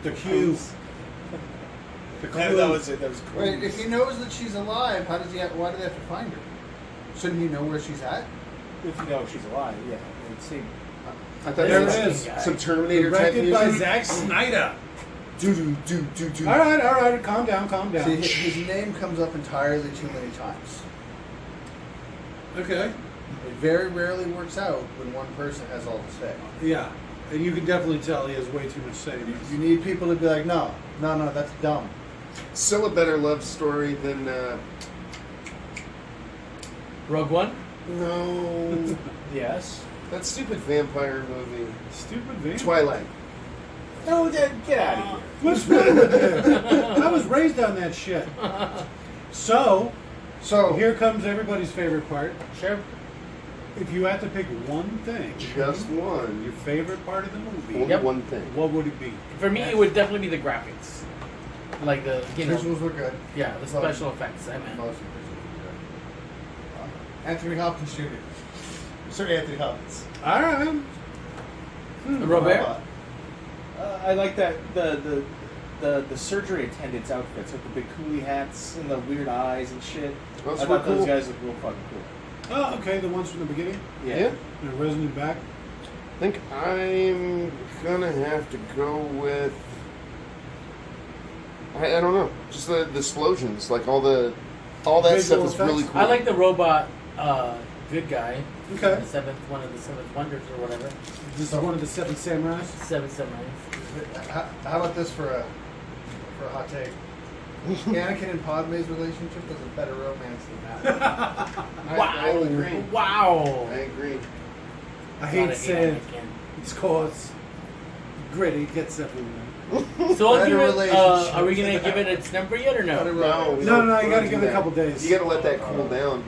The coup. The That coup. was it. That was cool. Wait, if he knows that she's alive, how does he? Why do they have to find her? Shouldn't he know where she's at? If you know she's alive, yeah. It seemed. I thought There it it was is. some Terminator type Directed by music. Zack Snyder. Do. All right. Calm down. See, his name comes up entirely too many times. Okay. It very rarely works out when one person has all to say. Yeah, and you can definitely tell he has way too much say. You need people to be like, no, that's dumb. Still a better love story than Rogue One. no Yes. that stupid vampire movie Stupid van. Twilight. No, get out of here. What's wrong with you? I was raised on that shit. So here comes everybody's favorite part. Sure. If you had to pick one thing, Just one. your favorite part of the movie, Only Yep. one thing. what would it be? For me, it would definitely be the graphics, like the Visuals were good. yeah, the special effects. I meant. Most of the visuals were good. Anthony Hopkins Jr. Sir Anthony Hopkins. All right. Robert. I like that the surgery attendants outfits with the big coolie hats and the weird eyes and shit. Those I were thought those cool. guys looked real fucking cool. Oh, okay. The ones from the beginning, Yeah. the resident back. I think I'm gonna have to go with. I don't know. Just the explosions, like all that Visual stuff is really effects. cool. I like the robot good guy. Okay. One of the seventh wonders or whatever. This is one of the 7 samurais. Seven samurais. How about this for a hot take? Anakin and Padme's relationship was a better romance than that. I agree. Wow. I agree. I hate God, saying Anakin. it's cause gritty gets everywhere. So I'll Better give it, relationship. are we gonna give it its number yet or Better no? romance. No, you gotta do give it a that. couple days. You gotta let that cool down.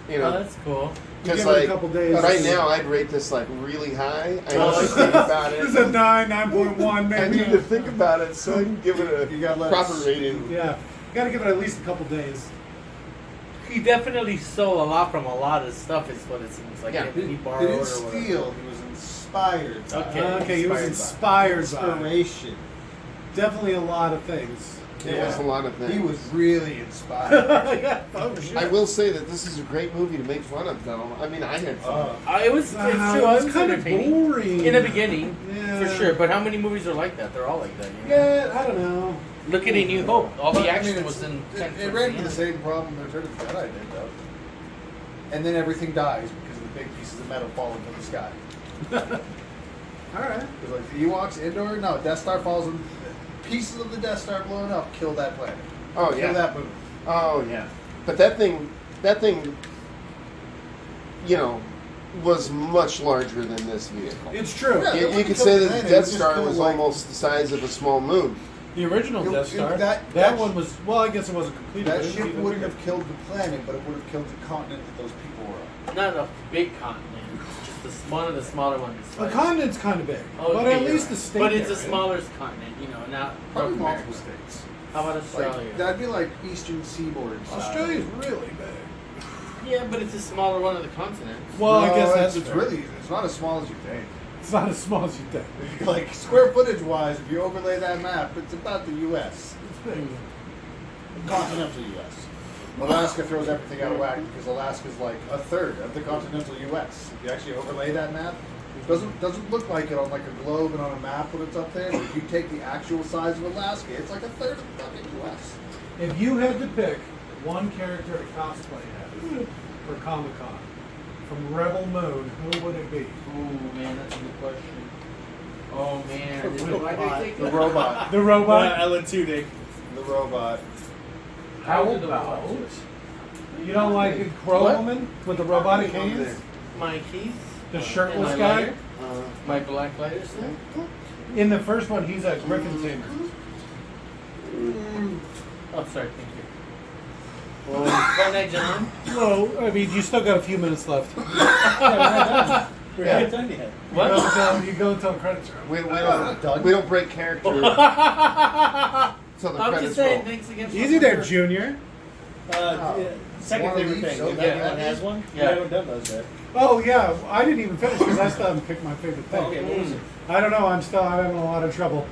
You Oh, know, that's cool. because give it a like couple days. right now, I'd rate this like really high. I Oh, need to think about It's it. a 9.1 I maybe. need to think about it so I can give it You a gotta let proper it- rating. Yeah, you gotta give it at least a couple days. He definitely stole a lot from a lot of stuff, is what it seems like. Yeah. He He borrowed didn't or whatever. steal. He was inspired. by Okay. it. Okay, he was by inspired by inspiration. definitely a lot of things. It was a lot of things. He was really inspired. Yeah, oh, shit. I will say that this is a great movie to make fun of, though. I mean, I had fun. It was, it's true. it It was was kind of entertaining. boring In the beginning, Yeah. for sure. But how many movies are like that? They're all like that. You know? Yeah, I don't know. Look at A New Hope. All But, the I action mean, was in. It ran into the same problem that Return of the Jedi did, though. And then everything dies because of the big pieces of metal falling from the sky. All right. It's like the Ewoks indoor. No, Death Star falls and pieces of the Death Star blowing up kill that planet. Oh, Kill yeah. that movie. Oh yeah, but that thing, you know, was much larger than this vehicle. It's true. Yeah. You, it you could wouldn't say kill that the the planet, it Death would just Star kill, was like- almost the size of a small moon. The original Death Star. That one was, well, I guess it wasn't completed. That but it was ship even wouldn't bigger. have killed the planet, but it would have killed the continent that those people were on. Not a big continent. Just one of the smaller ones. The continent's kind of big, Oh, but okay, at you're least right. the state. But it's the area. smallest continent, you know, not Probably North America. multiple states. How about Australia? Like, that'd be like Eastern Seaboard. Australia's really big. Yeah, but it's a smaller one of the continents. Well, I guess that's it's fair. really it's not as small as you think. It's not as small as you think. Like square footage wise, if you overlay that map, it's about the U.S. It's big. Continental U.S. Alaska throws everything out of whack because Alaska's like a third of the continental U.S. If you actually overlay that map, it doesn't look like it on like a globe and on a map when it's up there. But if you take the actual size of Alaska, it's like a third of the fucking U.S. If you had to pick one character to cosplay as for Comic Con from Rebel Moon, who would it be? Oh man, that's a good question. Oh man, The robot. The robot. The robot. Ellen Tudyk. The robot. How about you don't like a Crow What? Woman with the robotic hands? My keys. The And shirtless my guy? lighter. My black lighter still. In the first one, he's a Griffin tamer. Oh, sorry. Thank you. Well, fun night, gentlemen. Well, I mean, you still got a few minutes left. We're not done yet. What? You go until the credits are. We don't break character until the I'm credits just saying, roll. thanks again. for Easy there, the- Junior. Second Wanna favorite leave thing. so If bad? anyone has one, Yeah. we haven't done those yet. Oh yeah, I didn't even finish because I still haven't picked my favorite thing. Okay, what was it? I don't know. I'm having a lot of trouble.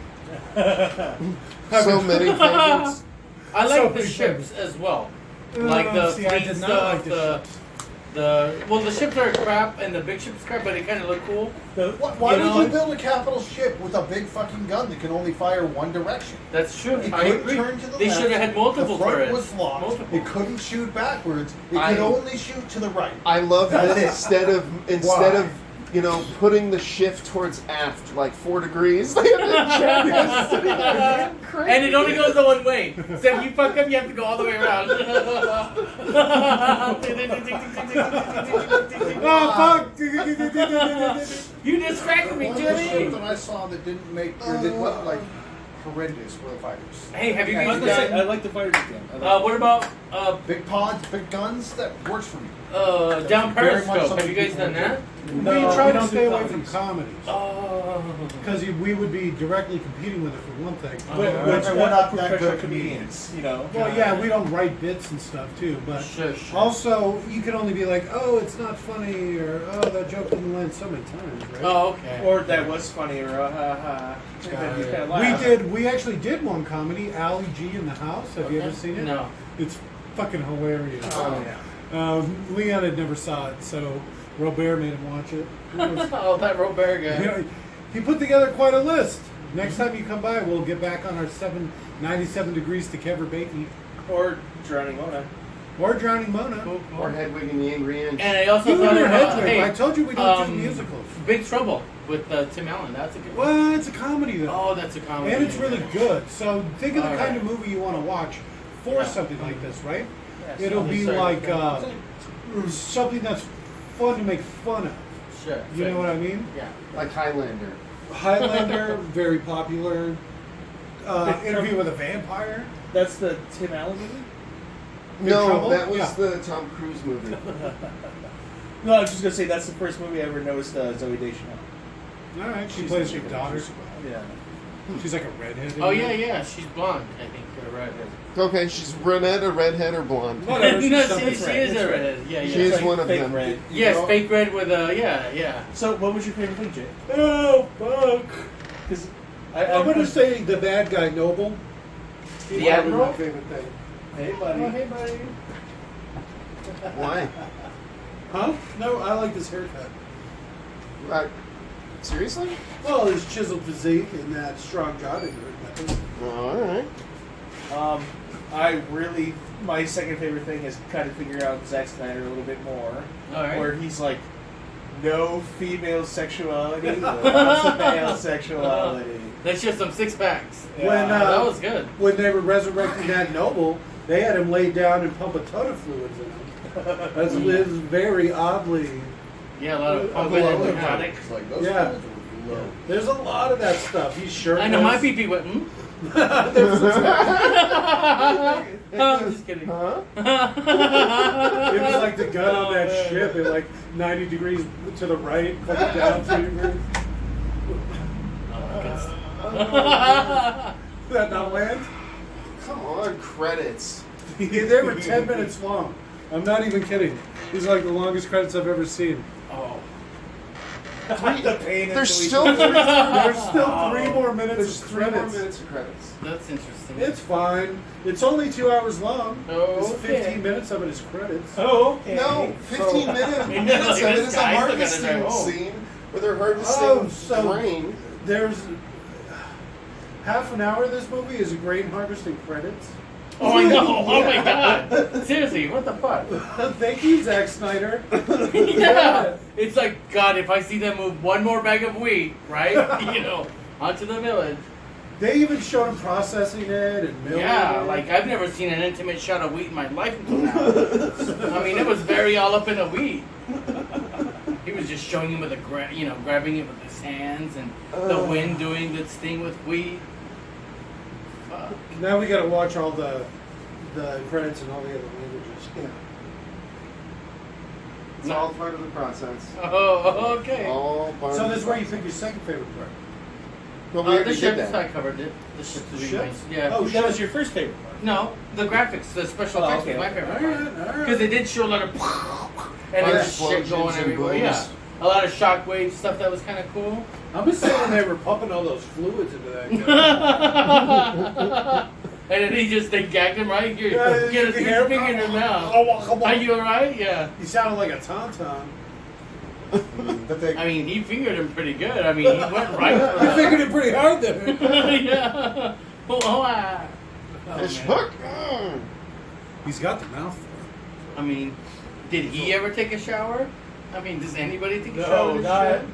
So many favorites. I So like the many ships as well. Like the See, I fleet did not stuff, like the the ships. The ships are crap and the big ship's crap, but it kind of look cool. Why You know, would you build a capital ship with a big fucking gun that can only fire one direction? That's true. It I couldn't agree. turn to the They left. should have had multiple The front turrets. was locked. Multiple. It couldn't shoot backwards. It I- could only shoot to the right. I love that That's it. instead Why? of putting the shift towards aft like 4 degrees, they have a champion sitting there. And it only goes the one way. So if you fuck up, you have to go all the way around. Oh fuck! You distracted me, One of the ships Jimmy. that I saw that didn't make or that wasn't like horrendous were the fighters. Hey, have you I, guys I done? like the fighters again. I like What about Big pods, big guns. That works for me. down Very much Periscope? something Have you guys people done that? We No, try we to don't stay do away from comedies. comedies. Oh. Because we would be directly competing with it for one thing. Oh. But Which we're we're not not that professional good comedians, you know. Well, yeah, we don't write bits and stuff too, but Sure. also you can only be like, oh, it's not funny, or oh, that joke didn't land so many times, right? Oh, okay. Or that was funny, or ha ha. You kinda laugh. We actually did one comedy, Ali G in the House. Have you ever seen it? No. It's fucking hilarious. Oh. Leon had never saw it, so Robert made him watch it. It was- Oh, that Robert guy. you know, he put together quite a list. Next time you come by, we'll get back on our 97 degrees to Kever Bakey. Or Drowning Mona. Or Drowning Mona. Cool, cool. Or Hedwig and the Angry Inch. And I also You thought and your about, heads, hey, I told you we don't do musicals. Big Trouble with Tim Allen. That's a good one. Well, it's a comedy though. Oh, that's a comedy. And it's really good. So think of the All kind right. of movie you want to watch for Yeah. something like this, right? Yes. It'll be Sorry. like something that's fun to make fun of. Sure. You know what I mean? Yeah. Like Highlander. Highlander, very popular. Interview with a Vampire. That's the Tim Allen movie? No, Trouble? that was Yeah. the Tom Cruise movie. No, I was just gonna say that's the first movie I ever noticed Zoe Deschanel. All right, she She's plays the your daughter. Yeah. She's like a redhead. in Oh it. yeah. She's blonde. I think you're right. Okay, she's brunette or redhead or blonde. Whatever. no, she's she something is red. a redhead. Yeah, She yeah. is Like one of fake them. red. Yes, know- fake red with yeah. So, what was your favorite thing, Jay? Oh fuck! Because I'm gonna say the bad guy, Noble. The He's probably Admiral? my favorite thing. Hey, buddy. Oh, hey, buddy. Why? Huh? No, I like this haircut. Seriously? Well, his chiseled physique and that strong jobbing method. Oh, alright. My second favorite thing is kind of figure out Zack Snyder a little bit more. All right. Where he's like, no female sexuality, lots of male sexuality. Let's just some 6-packs. Yeah. When That was good. when they were resurrecting that Noble, they had him laid down and pump a ton of fluids in him. That's it's very oddly. Yeah, a lot of A pumping lot and of hypnotic. It's like those Yeah. guys were low. There's a lot of that stuff. He's shirtless. I know my PP went. There's I'm just kidding. Huh? It was like the gun on that ship at like 90 degrees to the right, fucking down 3 degrees. Did that not land? Come on, credits. Yeah, they were 10 minutes long. I'm not even kidding. These are like the longest credits I've ever seen. Oh. The pain There's until we- still There's still 3 more minutes There's of 3 more credits. minutes of credits. That's interesting. It's fine. It's only 2 hours long. Oh, It's okay. 15 minutes of it is credits. Oh, okay. No, 15 minutes of Look it at is this a guy, he's looking at harvesting it, oh. scene where they're harvesting Oh, so- grain. There's half an hour of this movie is grain harvesting credits. Oh, I know. Oh my god. Seriously, what the fuck? Thank you, Zack Snyder. Yeah. It's like, God, if I see them move one more bag of wheat, right? Onto the village. They even showed him processing it and milling Yeah, it. like I've never seen an intimate shot of wheat in my life until now. I mean, it was very all up in the wheat. He was just showing him with grabbing it with his hands and the wind doing its thing with wheat. Fuck. Now we gotta watch all the credits in all the other languages. Yeah. It's all part of the process. Oh, okay. All part So of this is the where you process. pick your second favorite part. But we The already did ships, that. I covered it. The ships, The the ships? ships? Yeah. Oh, That was your first favorite part. No, the graphics, the special Oh, effects okay, was my okay. favorite Alright, part. alright. Because they did show a lot of and Fire there's shit explosions going and everywhere. booms. Yeah. A lot of shockwave stuff that was kind of cool. I'm just saying when they were pumping all those fluids into that guy. And then they gagged him right here. Yeah, Get you his hear him? finger in his mouth. Oh, Are you alright? Yeah. He sounded like a tauntaun. But they, I mean, he fingered him pretty good. I mean, he went right for He it. fingered it pretty hard there. Yeah. Oh, Fish man. hook. He's got the mouth for I mean, did he ever take a shower? I mean, does anybody take a shower? No, in this not, show?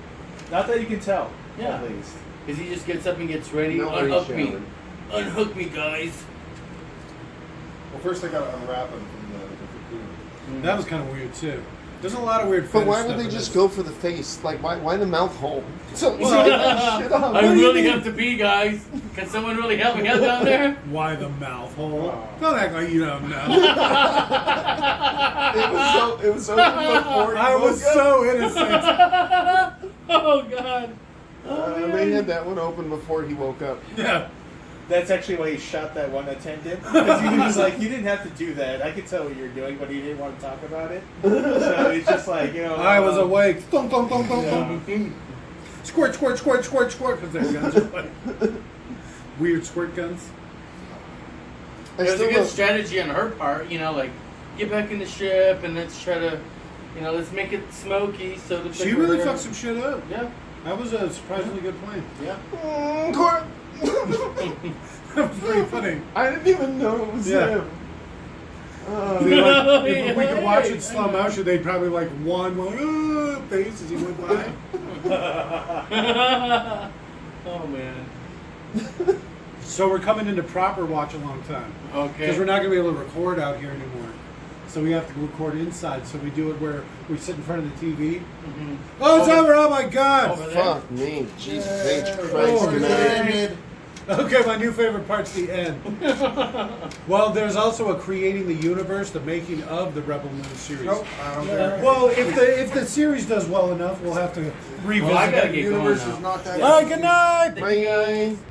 not that you can tell. Yeah. At least. Because he just gets up and gets ready. No, Unhook he's me. showering. Unhook me, guys. well, first they got to unwrap him from the cocoon. it. That was kind of weird too. There's a lot of weird. But fetish why stuff would they in just this. go for the face? Like, why the mouth hole? So Well, shit up. I really have to pee, guys. Can someone really help me out down there? Why the mouth hole? Oh. Don't act like you don't know. It was open before he I was woke up. so innocent. Oh, God. They had that one open before he woke up. Yeah. That's actually why he shot that one attendant. Because he was like, you didn't have to do that. I could tell what you're doing, but he didn't want to talk about it. So he's just like, you know. I was awake. Thump, thump, thump, thump, Yeah. thump. Squirt, squirt, squirt, squirt, squirt. Because their guns are like weird squirt guns. I It was a still good love- strategy on her part, like, get back in the ship and let's try to, let's make it smoky so the She really fucked some shit up. Yeah, That was a surprisingly good plan. yeah. Cor- That was pretty funny. I didn't even know it was Yeah. him. They, like, if we could watch it in slow motion, they'd probably like one face as he went by. Oh, man. So we're coming into proper watch along time. Okay. Because we're not going to be able to record out here anymore. So we have to record inside. So we do it where we sit in front of the TV. Mhm. Oh, it's Over- over! Oh my God! over there. Fuck me. Jesus Yay. H. Christ. Oh, Good man. night. Okay, my new favorite part's the end. Well, there's also a creating the universe, the making of the Rebel Moon series. Nope, I don't care. Well, if the series does well enough, we'll have to revisit Well, I gotta it. get The going universe now. is not that. All right, good night. Bye.